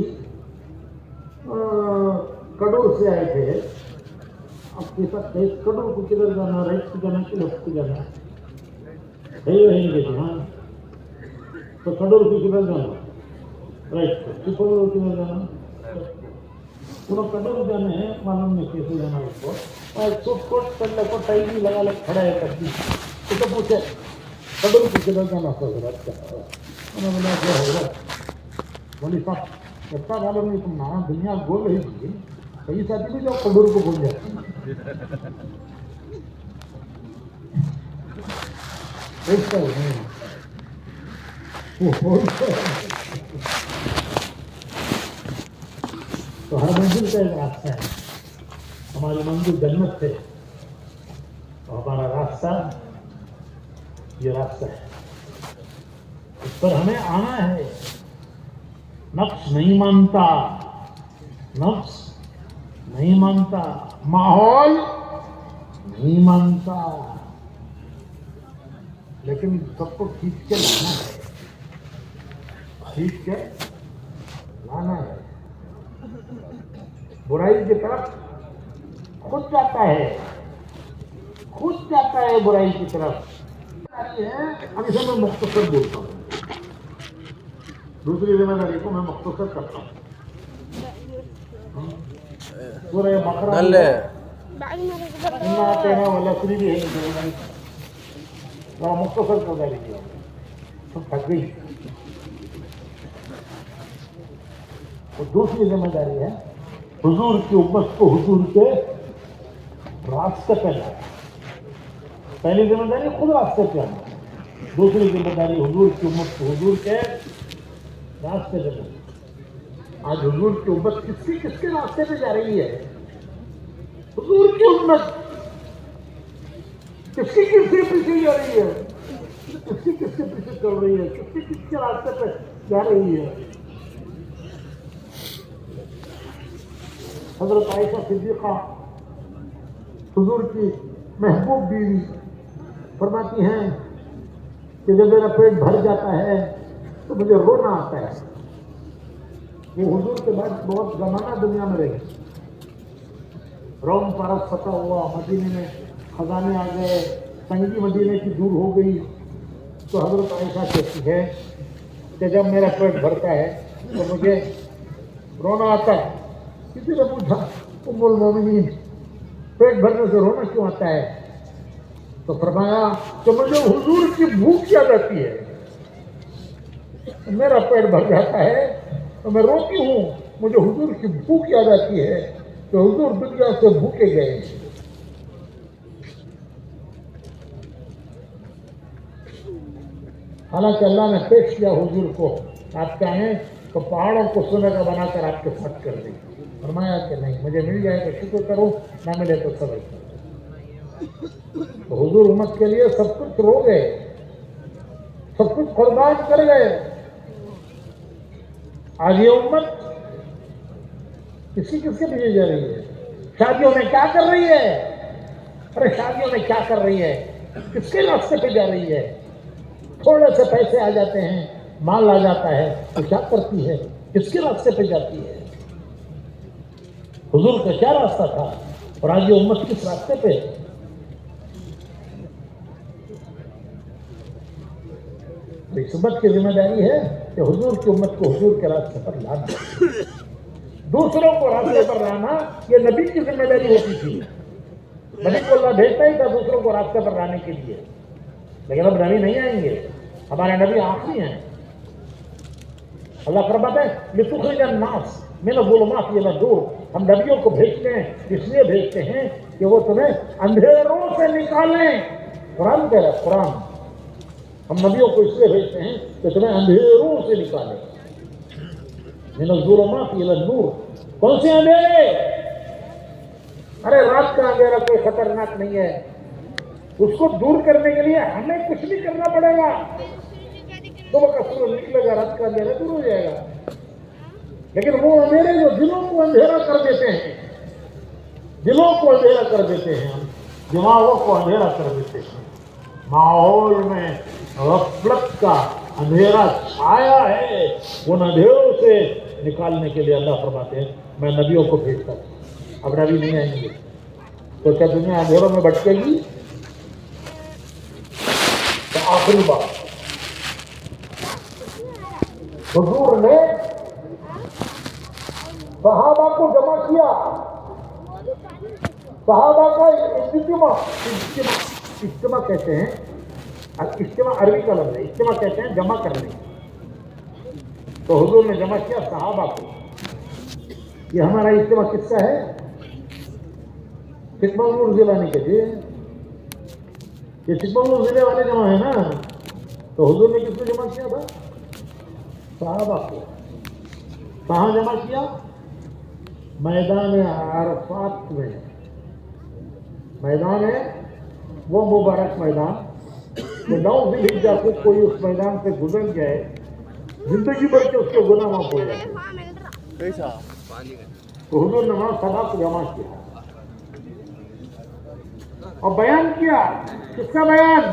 A: کڈور سے آئے تھے، اب کڈور کو کدھر جانا، رائٹ کو جانا کہ لیفٹ کو جانا، تو کڈور کو کدھر جانا، رائٹ کو، کڈور کو کدھر جانا، انہوں کڈور جانے ہیں، معلوم نہیں کیسے جانا اس کو، اور سوٹ کوٹ کر لے کو ٹائی بھی لگا لے کھڑا ہے کبھی، تو پوچھے کڈور کو کدھر جانا حضرت کیا ہے، انہوں نے بولا کہ حضرت بولی صاحب اتنا معلوم نہیں، تم نام دنیا بول رہی تھی، کئی ساتھی بھی جو کڈور کو بول جاتے ہیں، ایسا نہیں تو ہر منزل کا ایک راستہ ہے، ہماری منزل جنت ہے، تو ہمارا راستہ یہ راستہ ہے، اس پر ہمیں آنا ہے۔ نفس نہیں مانتا، نفس نہیں مانتا، ماحول نہیں مانتا، لیکن سب کو کھینچ کے لانا ہے، کھینچ کے لانا ہے۔ برائی کی طرف خود جاتا ہے برائی کی طرف۔ اب اسے میں مختصر بولتا ہوں، دوسری ذمہ داری کو میں مختصر کرتا ہوں۔ سورہ بقرہ تیرا والا سری بھی ہے، مختصر کر داری کیا تھک گئی۔ اور دوسری ذمہ داری ہے حضور کی امت کو حضور کے راستے پہ لانا۔ پہلی ذمہ داری خود راستے پہ آنا، دوسری ذمہ داری حضور کی امت کو حضور کے راستے پہ لانا۔ آج حضور کی امت کس کے راستے پہ جا رہی ہے؟ حضور کی امت کس کے پیچھے جا رہی ہے؟ کس کے پیچھے چل رہی ہے؟ کس کے راستے پہ جا رہی ہے؟ حضرت عائشہ صدیقہ حضور کی محبوب بیوی فرماتی ہیں کہ جب میرا پیٹ بھر جاتا ہے تو مجھے رونا آتا ہے۔ وہ حضور کے بعد بہت زمانہ دنیا میں رہے، روم پارس فتح ہوا، مدینے میں خزانے آ گئے، تنگی مدینے کی دور ہو گئی، تو حضرت عائشہ کہتی ہے کہ جب میرا پیٹ بھرتا ہے تو مجھے رونا آتا ہے۔ کسی نے پوچھا ام المومنین پیٹ بھرنے سے رونا کیوں آتا ہے؟ تو فرمایا کہ مجھے حضور کی بھوک یاد آتی ہے، میرا پیٹ بھر جاتا ہے تو میں روتی ہوں، مجھے حضور کی بھوک یاد آتی ہے کہ حضور دنیا سے بھوکے گئے۔ حالانکہ اللہ نے پیش کیا حضور کو، آپ کیا ہیں تو پہاڑوں کو سونے کا بنا کر آپ کے ساتھ کر دیں. فرمایا کہ نہیں, مجھے مل جائے تو شکر کروں, نہ ملے تو صبر کروں. تو حضور امت کے لیے سب کچھ رو گئے, سب کچھ قربان کر گئے. آج یہ امت کس کے پیچھے جا رہی ہے؟ شادیوں میں کیا کر رہی ہے؟ ارے شادیوں میں کیا کر رہی ہے؟ کس کے راستے پہ جا رہی ہے؟ تھوڑے سے پیسے آ جاتے ہیں, مال آ جاتا ہے, تو کیا کرتی ہے؟ کس کے راستے پہ جاتی ہے؟ حضور کا کیا راستہ تھا اور آج یہ امت کس راستے پہ؟ اس امت کی ذمہ داری ہے کہ حضور کی امت کو حضور کے راستے پر لانا. دوسروں کو راستے پر لانا یہ نبی کی ذمہ داری ہوتی تھی. نبی کو اللہ بھیجتا ہی تھا دوسروں کو راستے پر لانے کے لیے, لیکن اب نبی نہیں آئیں گے, ہمارے نبی آخری ہیں. اللہ فرماتا ہے لتخرج الناس من الظلمات الى النور. ہم نبیوں کو بھیجتے ہیں, اس لیے بھیجتے ہیں کہ وہ تمہیں اندھیروں سے نکالیں. قرآن کہہ رہا ہے, قرآن. ہم نبیوں کو اس لیے بھیجتے ہیں کہ تمہیں اندھیروں سے نکالیں. من الظلمات الى النور. کون سے اندھیرے؟ ارے رات کا اندھیرا کوئی خطرناک نہیں ہے, اس کو دور کرنے کے لیے ہمیں کچھ بھی کرنا پڑے گا. صبح کا سورج نکلے گا, رات کا اندھیرا دور ہو جائے گا. لیکن وہ اندھیرے جو دلوں کو اندھیرا کر دیتے ہیں, دلوں کو اندھیرا کر دیتے ہیں, دماغوں کو اندھیرا کر دیتے ہیں, ماحول میں غفلت کا اندھیرا چھایا ہے, ان اندھیروں سے نکالنے کے لیے اللہ فرماتے ہیں میں نبیوں کو بھیجتا ہوں. اب نبی نہیں آئیں گے تو کیا دنیا اندھیروں میں بھٹکے گی؟ تو آخری بات, حضور نے صحابہ کو جمع کیا. صحابہ کا اجتماع کہتے ہیں, اجتماع عربی کا لفظ ہے, اجتماع کہتے ہیں جمع کرنے. تو حضور نے جمع کیا صحابہ کو. یہ ہمارا اجتماع کس کا ہے؟ چکمنگلور ضلع نہیں کہتے, یہ چکمنگلور ضلع والے جمع ہے نا. تو حضور نے کس کو جمع کیا تھا؟ صحابہ کو. کہاں جمع کیا؟ میدان عرفات میں. میدان ہے وہ مبارک میدان کہ 9 ذی الحجہ کو کوئی اس میدان سے گزر جائے, زندگی بھر کے اس کے گناہ معاف ہو جائے. تو حضور نے وہاں صحابہ کو جمع کیا اور بیان کیا. کس کا بیان؟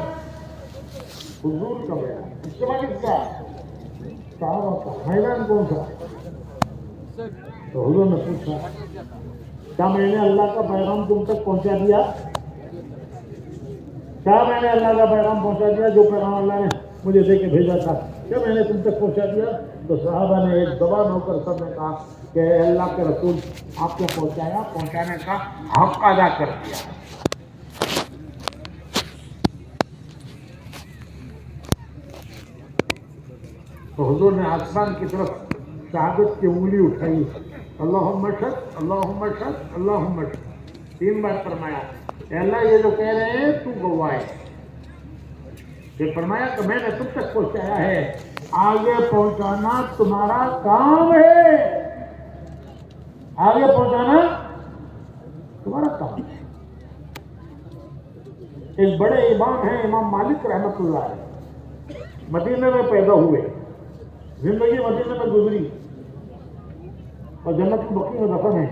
A: حضور کا بیان. اجتماع کس کا؟ صحابہ کا. میدان کون سا؟ تو حضور نے پوچھا کیا میں نے اللہ کا پیغام تم تک پہنچا دیا؟ کیا میں نے اللہ کا پیغام پہنچا دیا؟ جو پیغام اللہ نے مجھے دے کے بھیجا تھا کیا میں نے تم تک پہنچا دیا؟ تو صحابہ نے ایک زبان ہو کر سب نے کہا کہ اے اللہ کے رسول آپ کو پہنچایا, پہنچانے کا حق ادا کر دیا. تو حضور نے آسمان کی طرف شہادت کی انگلی اٹھائی, اللہم اشہد اللہم اشہد اللہم اشہد 3 بار فرمایا اے اللہ یہ جو کہہ رہے ہیں تو گواہ ہے. پھر فرمایا کہ میں نے تم تک پہنچایا ہے, آگے پہنچانا تمہارا کام ہے. آگے پہنچانا تمہارا کام ہے. ایک بڑے امام ہیں, امام مالک رحمۃ اللہ علیہ, مدینے میں پیدا ہوئے, زندگی مدینے میں گزری اور جنت کی بقیع میں دفن ہے.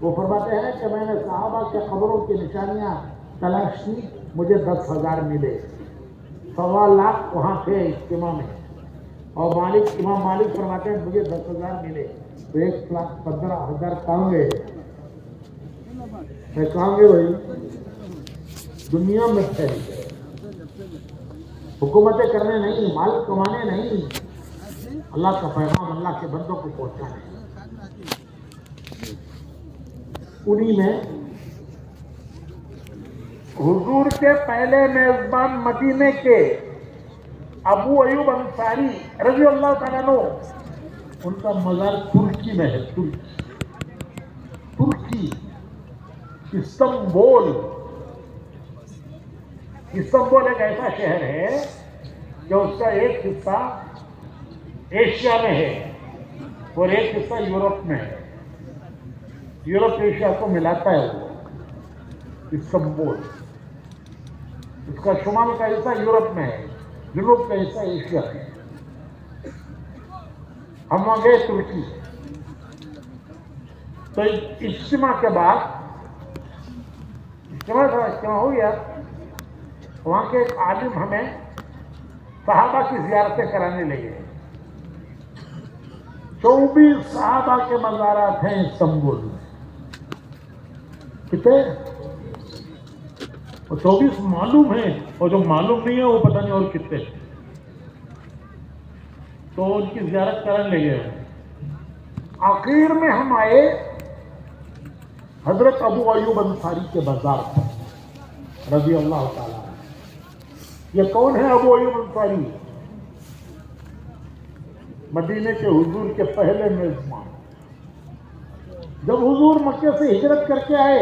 A: وہ فرماتے ہیں کہ میں نے صحابہ کے قبروں کی نشانیاں تلاش کی, مجھے 10,000 ملے. 1.25 لاکھ وہاں تھے اجتماع میں, اور امام مالک فرماتے ہیں مجھے 10,000 ملے. تو 1,15,000 کہاں گئے؟ کہاں گئے بھائی؟ دنیا میں پھیل گئے. حکومتیں کرنے نہیں, مال کمانے نہیں, اللہ کا پیغام اللہ کے بندوں کو پہنچانے. انہی میں حضور کے پہلے میزبان مدینے کے ابو ایوب انصاری رضی اللہ تعالیٰ عنہ, ان کا مزار ترکی میں ہے. ترکی استنبول ایک ایسا شہر ہے کہ اس کا ایک حصہ ایشیا میں ہے اور ایک حصہ یورپ میں ہے. یورپ ایشیا کو ملاتا ہے وہ استنبول. اس کا شمال کا حصہ یورپ میں ہے, جنوب کا حصہ ایشیا ہے. ہم وہاں گئے ترکی. تو اجتماع کے بعد اجتماع ہو گیا. وہاں کے ایک عالم ہمیں صحابہ کی زیارتیں کرانے لگے. 24 صحابہ کے مزارات ہیں استنبول میں. کتنے؟ 24 معلوم ہیں, اور جو معلوم نہیں ہے وہ پتہ نہیں اور کتنے. تو ان کی زیارت کرنے لگے. آخر میں ہم آئے حضرت ابو ایوب انصاری کے بازار پر رضی اللہ تعالیٰ. یہ کون ہے ابو ایوب انصاری؟ مدینے کے حضور کے پہلے میزبان. جب حضور مکے سے ہجرت کر کے آئے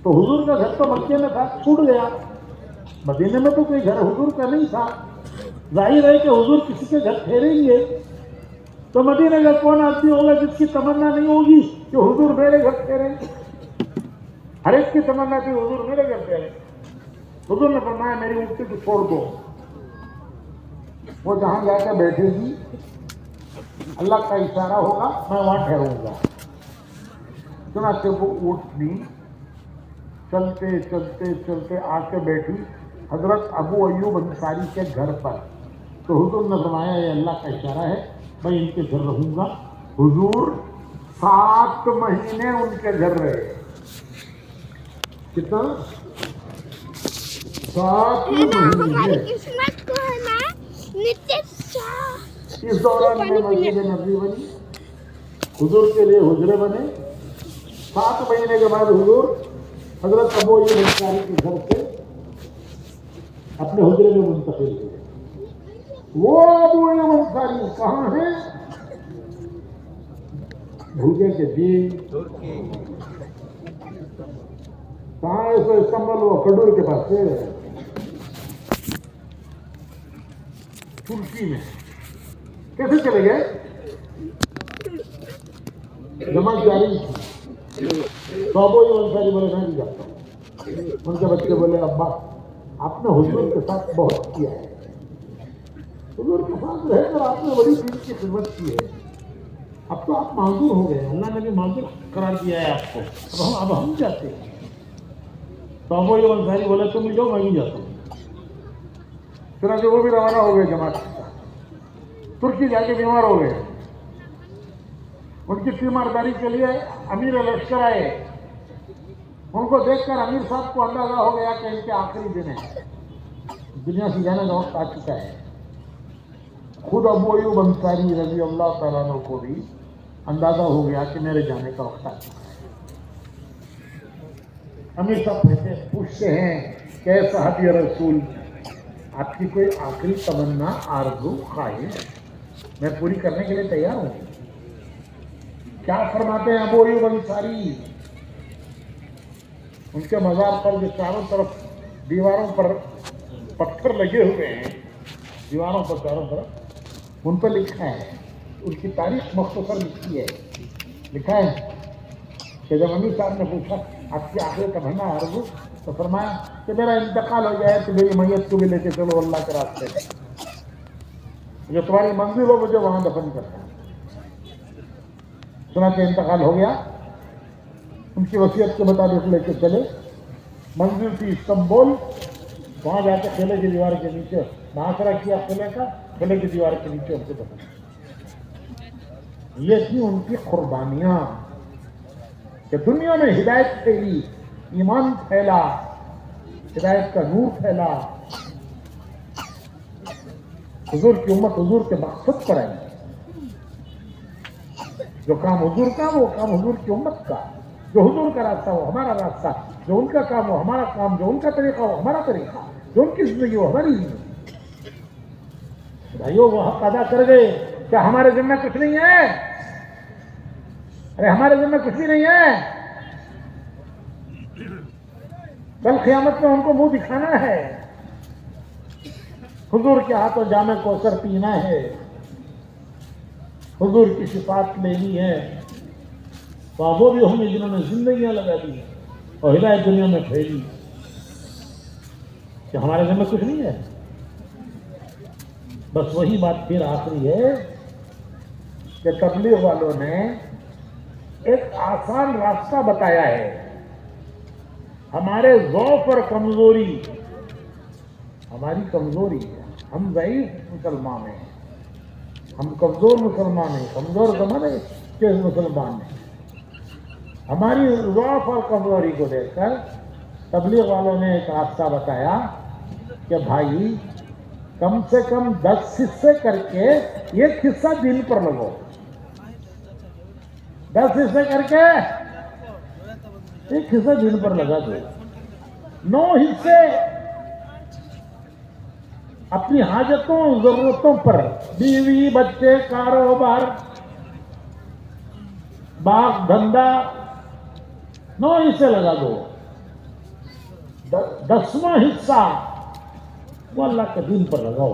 A: تو حضور کا گھر تو مکے میں تھا, چھوٹ گیا. مدینے میں تو کوئی گھر حضور کا نہیں تھا. ظاہر ہے کہ حضور کسی کے گھر ٹھہریں گے تو مدینے کا کون آدمی ہوگا جس کی تمنا نہیں ہوگی کہ حضور میرے گھر ٹھہریں. ہر ایک کی تمنا تھی حضور میرے گھر ٹھہریں. حضور نے فرمایا میری اونٹی کو چھوڑ دو, وہ جہاں جا کے بیٹھے گی اللہ کا اشارہ ہوگا میں وہاں ٹھہروں گا. چنانچہ وہ اونٹنی چلتے چلتے چلتے آ کے بیٹھی حضرت ابو ایوب انصاری کے گھر پر. تو حضور نے فرمایا یہ اللہ کا اشارہ ہے, میں ان کے گھر رہوں گا. حضور 7 مہینے ان کے گھر رہے. کتنا؟ 7 مہینے.
B: قسمت کو ہے نا
A: اس دوران میں مسجد نبوی بنی, حضور کے لیے حجرے بنے. 7 مہینے کے بعد حضور حضرت ابو ایوب انصاری کے گھر سے اپنے حجرے میں منتقل ہوئے. وہ ابو ایوب انصاری کہاں ہیں؟ بھوجے کے دین. کہاں ہے؟ سو استنبول وہ کڈور کے پاس سے ترکی میں. کیسے چلے گئے؟ جماعت جاری تھی. تو ابو ایوب انصاری بولے میں نہیں جاتا ہوں. ان کے بچے بولے ابا آپ نے حضور کے ساتھ بہت کیا ہے, حضور کے ساتھ رہ کر آپ نے بڑی چیز کی خدمت کی ہے, اب تو آپ معذور ہو گئے, اللہ نے بھی معذور قرار دیا ہے آپ کو, اب ہم جاتے ہیں. تو ابو ایوب انصاری بولے تم جاؤ میں نہیں جاتا ہوں. چنانچہ وہ بھی روانہ ہو گئے جماعت کے ساتھ. ترکی جا کے بیمار ہو گئے. ان کی تیمارداری کے لیے امیر لشکر آئے. ان کو دیکھ کر امیر صاحب کو اندازہ ہو گیا کہ ان کے آخری دن ہیں, دنیا سے جانے کا وقت آ چکا ہے. خود ابو ایوب انصاری رضی اللہ تعالیٰ عنہ کو بھی اندازہ ہو گیا کہ میرے جانے کا وقت آ چکا ہے. امیر صاحب پوچھتے ہیں کہ اے صحابی رسول آپ کی کوئی آخری تمنا آرزو خواہش میں پوری کرنے کے لیے تیار ہوں. کیا فرماتے ہیں ابو ایوب انصاری؟ ان کے مزار پر جو چاروں طرف دیواروں پر پتھر لگے ہوئے ہیں, دیواروں پر چاروں طرف, ان پر لکھا ہے, ان کی تاریخ مختصر لکھی ہے. لکھا ہے کہ جب امیر صاحب نے پوچھا آپ کی آخری تمنا آرزو, تو فرمایا کہ میرا انتقال ہو جائے تو میری میت کو بھی لے کے چلو اللہ کے راستے میں, جو تمہاری منزل ہو مجھے وہاں دفن کرنا. چنانچہ انتقال ہو گیا. ان کی وصیت کے مطابق لے کے چلے. منزل تھی استنبول. وہاں جا کے قلعے کی دیوار کے نیچے محاصرہ کیا قلعے کا, قلعے کی دیوار کے نیچے ان کو دفن. یہ تھی ان کی قربانیاں کہ دنیا میں ہدایت پھیلی, ایمان پھیلا, ہدایت کا نور پھیلا. حضور کی امت حضور کے مقصد پر آئی. جو کام حضور کا وہ کام حضور کی امت کا, جو حضور کا راستہ وہ ہمارا راستہ, جو ان کا کام وہ ہمارا کام, جو ان کا طریقہ وہ ہمارا طریقہ, جو ان کی زندگی وہ ہماری زندگی. بھائیو وہ حق ادا کر گئے. کیا ہمارے ذمہ کچھ نہیں ہے؟ ارے ہمارے ذمہ کچھ بھی نہیں ہے. کل قیامت میں ان کو منہ دکھانا ہے. حضور کے ہاتھوں جام کوثر پینا ہے، حضور کی صفات لینی ہے، تو وہ بھی ہوں گے جنہوں نے زندگیاں لگا دی اور ہدایت دنیا میں پھیلی، کہ ہمارے ذمہ کچھ نہیں ہے۔ بس وہی بات پھر آخری ہے کہ تبلیغ والوں نے ایک آسان راستہ بتایا ہے۔ ہمارے ضعف اور کمزوری، ہماری کمزوری ہے، ہم ضعیف مسلمان ہیں، ہم کمزور مسلمان ہیں، کمزور زمانے کے مسلمان ہیں۔ ہماری ضعف اور کمزوری کو دیکھ کر تبلیغ والوں نے ایک راستہ بتایا کہ بھائی کم سے کم 10 حصے کر کے ایک حصہ دین پر لگو، 10 حصے کر کے ایک حصہ دین پر لگا دو، 9 حصے اپنی حاجتوں ضرورتوں پر، بیوی بچے کاروبار باغ دھندا، 9 حصے لگا دو، 10واں حصہ وہ اللہ کے دین پر لگاؤ۔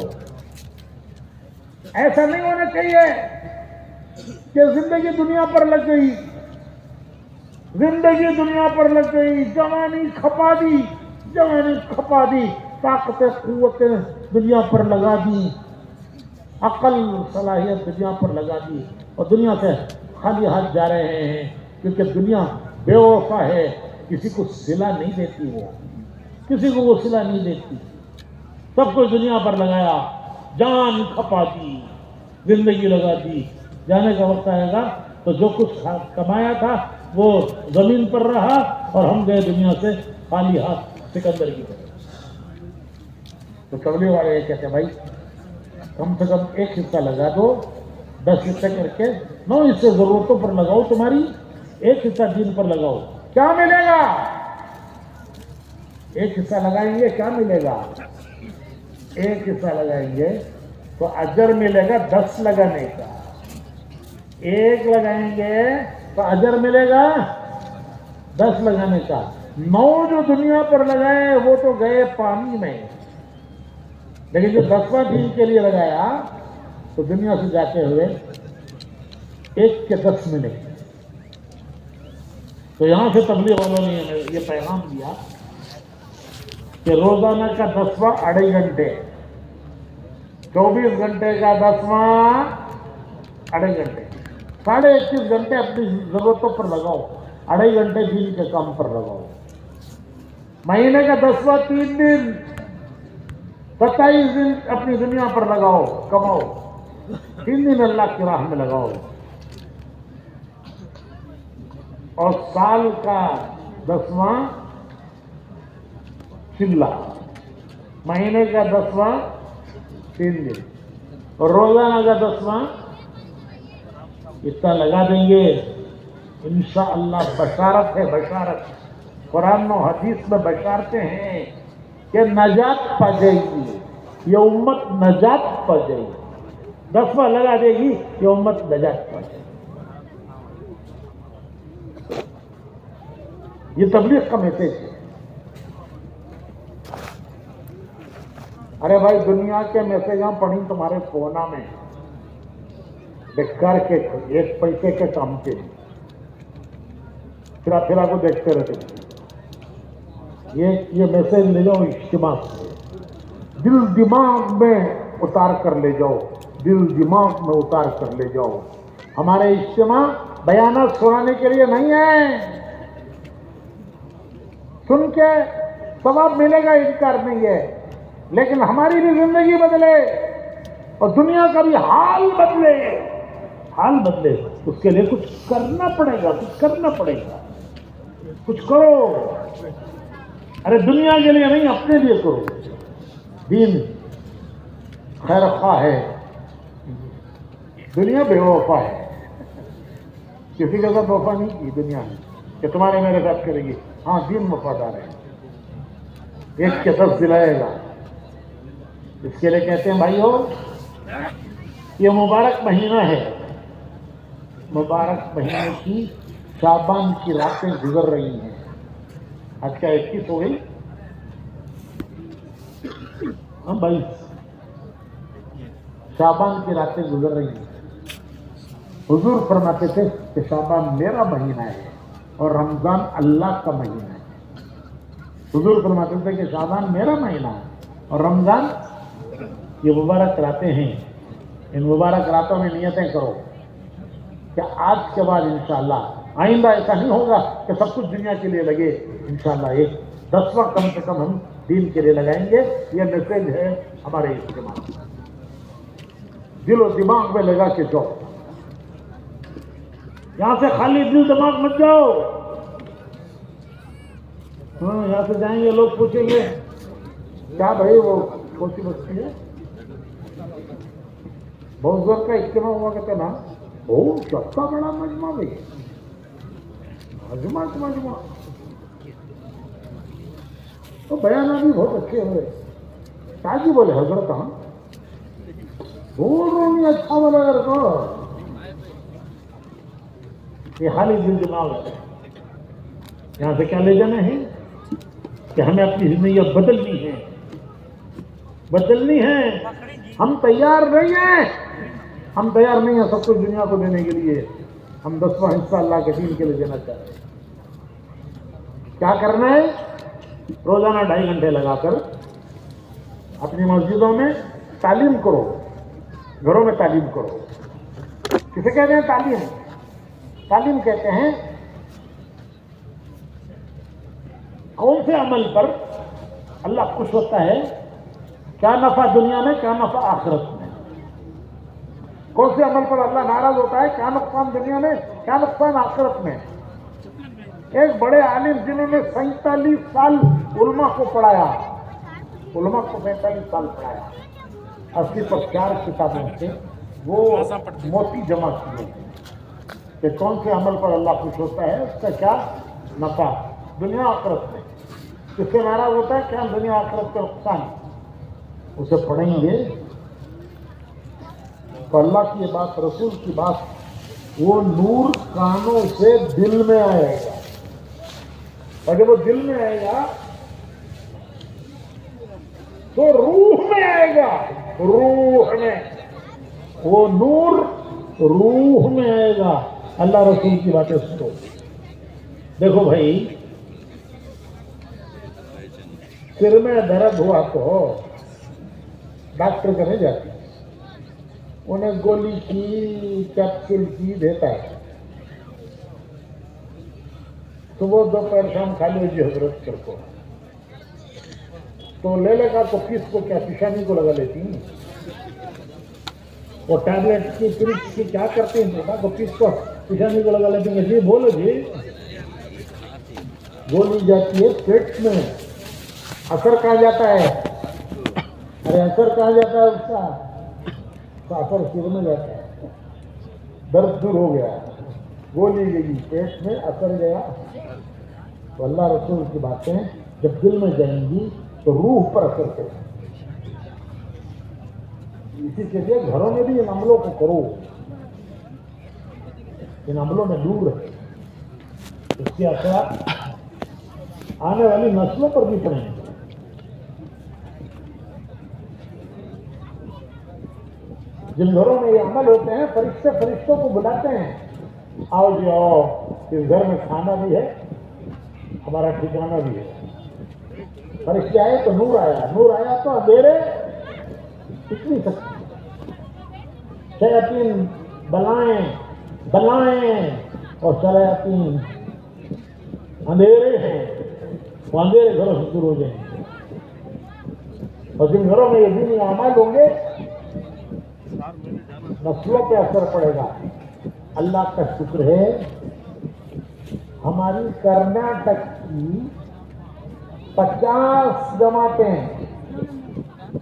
A: ایسا نہیں ہونا چاہیے کہ زندگی دنیا پر لگ گئی، زندگی دنیا پر لگ گئی، جوانی کھپا دی، جوانی کھپا دی، طاقتیں قوتیں دنیا پر لگا دی، عقل صلاحیت دنیا پر لگا دی، اور دنیا سے خالی ہاتھ جا رہے ہیں، کیونکہ دنیا بے وفا ہے، کسی کو صلہ نہیں دیتی، وہ کسی کو وہ صلہ نہیں دیتی، سب کچھ دنیا پر لگایا، جان کھپا دی، زندگی لگا دی، جانے کا وقت آئے گا تو جو کچھ کمایا تھا وہ زمین پر رہا اور ہم گئے دنیا سے خالی ہاتھ سکندر کی طرح۔ تو تبلیغ والے یہ کہتے ہیں بھائی کم سے کم ایک حصہ لگا دو، 10 حصے کر کے 9 حصے ضرورتوں پر لگاؤ تمہاری، ایک حصہ دین پر لگاؤ، کیا ملے گا؟ ایک حصہ لگائیں گے کیا ملے گا؟ ایک حصہ لگائیں گے تو اجر ملے گا 10 لگانے کا، ایک لگائیں گے تو اجر ملے گا 10 لگانے کا، 9 جو دنیا پر لگائے وہ تو گئے پانی میں، لیکن جو 10واں دین کے لیے لگایا تو دنیا سے جاتے ہوئے 1 کے 10 ملے۔ تو یہاں سے تبلیغ والوں نے یہ پیغام دیا کہ روزانہ کا 10واں 2.5 گھنٹے، 24 گھنٹے کا 10واں 2.5 گھنٹے، 21.5 گھنٹے اپنی ضرورتوں پر لگاؤ، 2.5 گھنٹے دین کے کام پر لگاؤ۔ مہینے کا 10واں 3 دن، 27 دن اپنی دنیا پر لگاؤ، کماؤ، 3 دن اللہ کی راہ میں لگاؤ، اور سال کا 10واں چلہ، مہینے کا 10واں 3 دن، اور روزانہ کا 10واں اتنا لگا دیں گے، انشاءاللہ بشارت ہے، بشارت قرآن و حدیث میں بشارتیں ہیں کہ نجات پا جائے گی، یہ امت نجات پا جائے گی، 10واں لگا دے گی یہ امت نجات پا جائے گی۔ یہ تبلیغ کا میسج ہے۔ ارے بھائی دنیا کے میسجاں پڑھی تمہارے فونا میں، بیکار کے 1 پیسے کے کام کے، پھرا کو دیکھتے رہتے۔ یہ میسج لے جاؤ اجتماع سے، دل دماغ میں اتار کر لے جاؤ، دل دماغ میں اتار کر لے جاؤ۔ ہمارے اجتماع بیانات سنانے کے لیے نہیں ہے، سن کے ثواب ملے گا انکار نہیں ہے، لیکن ہماری بھی زندگی بدلے اور دنیا کا بھی حال بدلے، حال بدلے، اس کے لیے کچھ کرنا پڑے گا، کچھ کرنا پڑے گا، کچھ کرو۔ ارے دنیا کے لیے نہیں، اپنے لیے کرو۔ دین خیر خواہ ہے، دنیا بے وفا ہے، کسی کے ساتھ وفا نہیں کی دنیا نے کہ تمہارے میرے ساتھ کرے گی، ہاں دین وفادار ہے، 1 کے 10 دلائے گا۔ اس کے لیے کہتے ہیں بھائیو یہ مبارک مہینہ ہے، مبارک مہینے کی شعبان کی راتیں گزر رہی ہیں، آج کیا 21 ہو گئی؟ ہاں 22، شعبان کی راتیں گزر رہی ہیں. حضور فرماتے تھے کہ شعبان میرا مہینہ ہے اور رمضان اللہ کا مہینہ ہے. حضور فرماتے تھے کہ شعبان میرا مہینہ ہے اور رمضان یہ مبارک راتیں ہیں. ان مبارک راتوں میں نیتیں کرو کہ آج کے بعد انشاءاللہ آئندہ ایسا نہیں ہوگا کہ سب کچھ دنیا کے لیے لگے. انشاءاللہ ایک 10واں کم سے کم ہم دین کے لیے لگائیں گے. یہ میسج ہے ہمارے اجتماع. دل و دماغ میں لگا کے جاؤ. یہاں سے خالی دل دماغ مت جاؤ. ہاں یہاں سے جائیں گے لوگ پوچھیں گے کیا بھائی وہ کون سی بستی ہے بہت زور کا اجتماع ہوا کہتے نا. بہت سستا بڑا مجمع بھائی. مجمع تو بیانات بھی بہت اچھے ہوئے. تاجی بولے حضرت ہم بول رہے ہیں اچھا بولا اگر کو یہ خالی دل دماغ ہے. یہاں سے کیا لے جانا ہے کہ ہمیں اپنی زندگیاں بدلنی ہے. ہم تیار نہیں ہیں. ہم تیار نہیں ہیں سب کچھ دنیا کو دینے کے لیے. ہم 10واں حصہ اللہ کے دین کے لیے دینا چاہتے ہیں. کیا کرنا ہے؟ روزانہ 2.5 گھنٹے لگا کر اپنی مسجدوں میں تعلیم کرو, گھروں میں تعلیم کرو. کسے کہتے ہیں تعلیم؟ تعلیم کہتے ہیں کون سے عمل پر اللہ خوش ہوتا ہے, کیا نفع دنیا میں, کیا نفع آخرت میں. کون سے عمل پر اللہ ناراض ہوتا ہے, کیا نقصان دنیا میں, کیا نقصان آخرت میں. ایک بڑے عالم جنہوں نے 47 سال علماء کو پڑھایا, 45 سال پڑھایا, 80 پر 4 کتابوں سے وہ موتی جمع کیے کہ کون سے عمل پر اللہ خوش ہوتا ہے, اس کا کیا نفع دنیا آخرت میں, کس سے ناراض ہوتا ہے, کیا دنیا آخرت کا نقصان. اسے پڑھیں گے تو اللہ کی بات, رسول کی بات, وہ نور کانوں سے دل میں آئے گا. اور جب وہ دل میں آئے گا تو روح میں آئے گا. روح میں وہ نور روح میں آئے گا. اللہ رسول کی باتیں سنو. دیکھو بھائی, سر میں درد ہوا تو ڈاکٹر کے نہیں جاتی, انہیں گولی کی کیپسول کی دیتا ہے. صبح دوپہر شام کھا لیجیے حضرت کر کو, تو لے لے گا تو کس کو کیا پیشانی کو لگا لیتی ہیں. وہ ٹیبلٹ کی فریج کی کیا کرتے ہیں بیٹا, تو کس کو پیشانی کو لگا لیتے ہیں. جی بولو جی. گولی جاتی ہے پیٹ میں, اثر کہاں جاتا ہے؟ ارے اثر کہاں جاتا ہے اس کا؟ تو اثر سر میں جاتا ہے. درد دور ہو گیا, گولی لگی پیٹ میں, اثر گیا. تو اللہ رسول کی باتیں جب دل میں جائیں گی تو روح پر اثر کرے. اسی کے لیے گھروں میں بھی ان عملوں کو کرو. ان عملوں میں نور ہے, اس کے اثرات آنے والی نسلوں پر بھی پڑیں گے. جن گھروں میں یہ عمل ہوتے ہیں فرشتوں کو بلاتے ہیں, آؤ جی آؤ, اس گھر میں کھانا بھی ہے, ہمارا ٹھکانہ بھی ہے. فرشتے آئے تو نور آیا, نور آیا تو اندھیرے ٹک نہیں سکتے. شیاطین بلائیں اور شیاطین اندھیرے ہیں, وہ اندھیرے گھروں سے دور ہو جائیں گے. اور جن گھروں میں یہ دینی اعمال ہوں گے نسلوں پہ اثر پڑے گا. اللہ کا شکر ہے ہماری کرناٹک کی 50 جماعتیں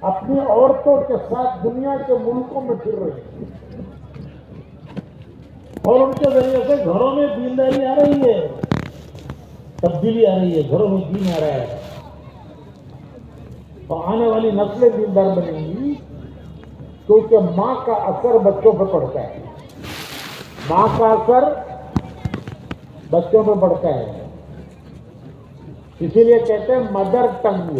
A: اپنی عورتوں کے ساتھ دنیا کے ملکوں میں پھر رہی ہیں, اور ان کے ذریعے سے گھروں میں دینداری آ رہی ہے, تبدیلی آ رہی ہے, گھروں میں دین آ رہا ہے. اور آنے والی نسلیں دیندار بنیں گی کیونکہ ماں کا اثر بچوں پہ پڑتا ہے. ماں کا اثر بچوں پہ پڑتا ہے. اسی لیے کہتے ہیں مدر ٹنگ.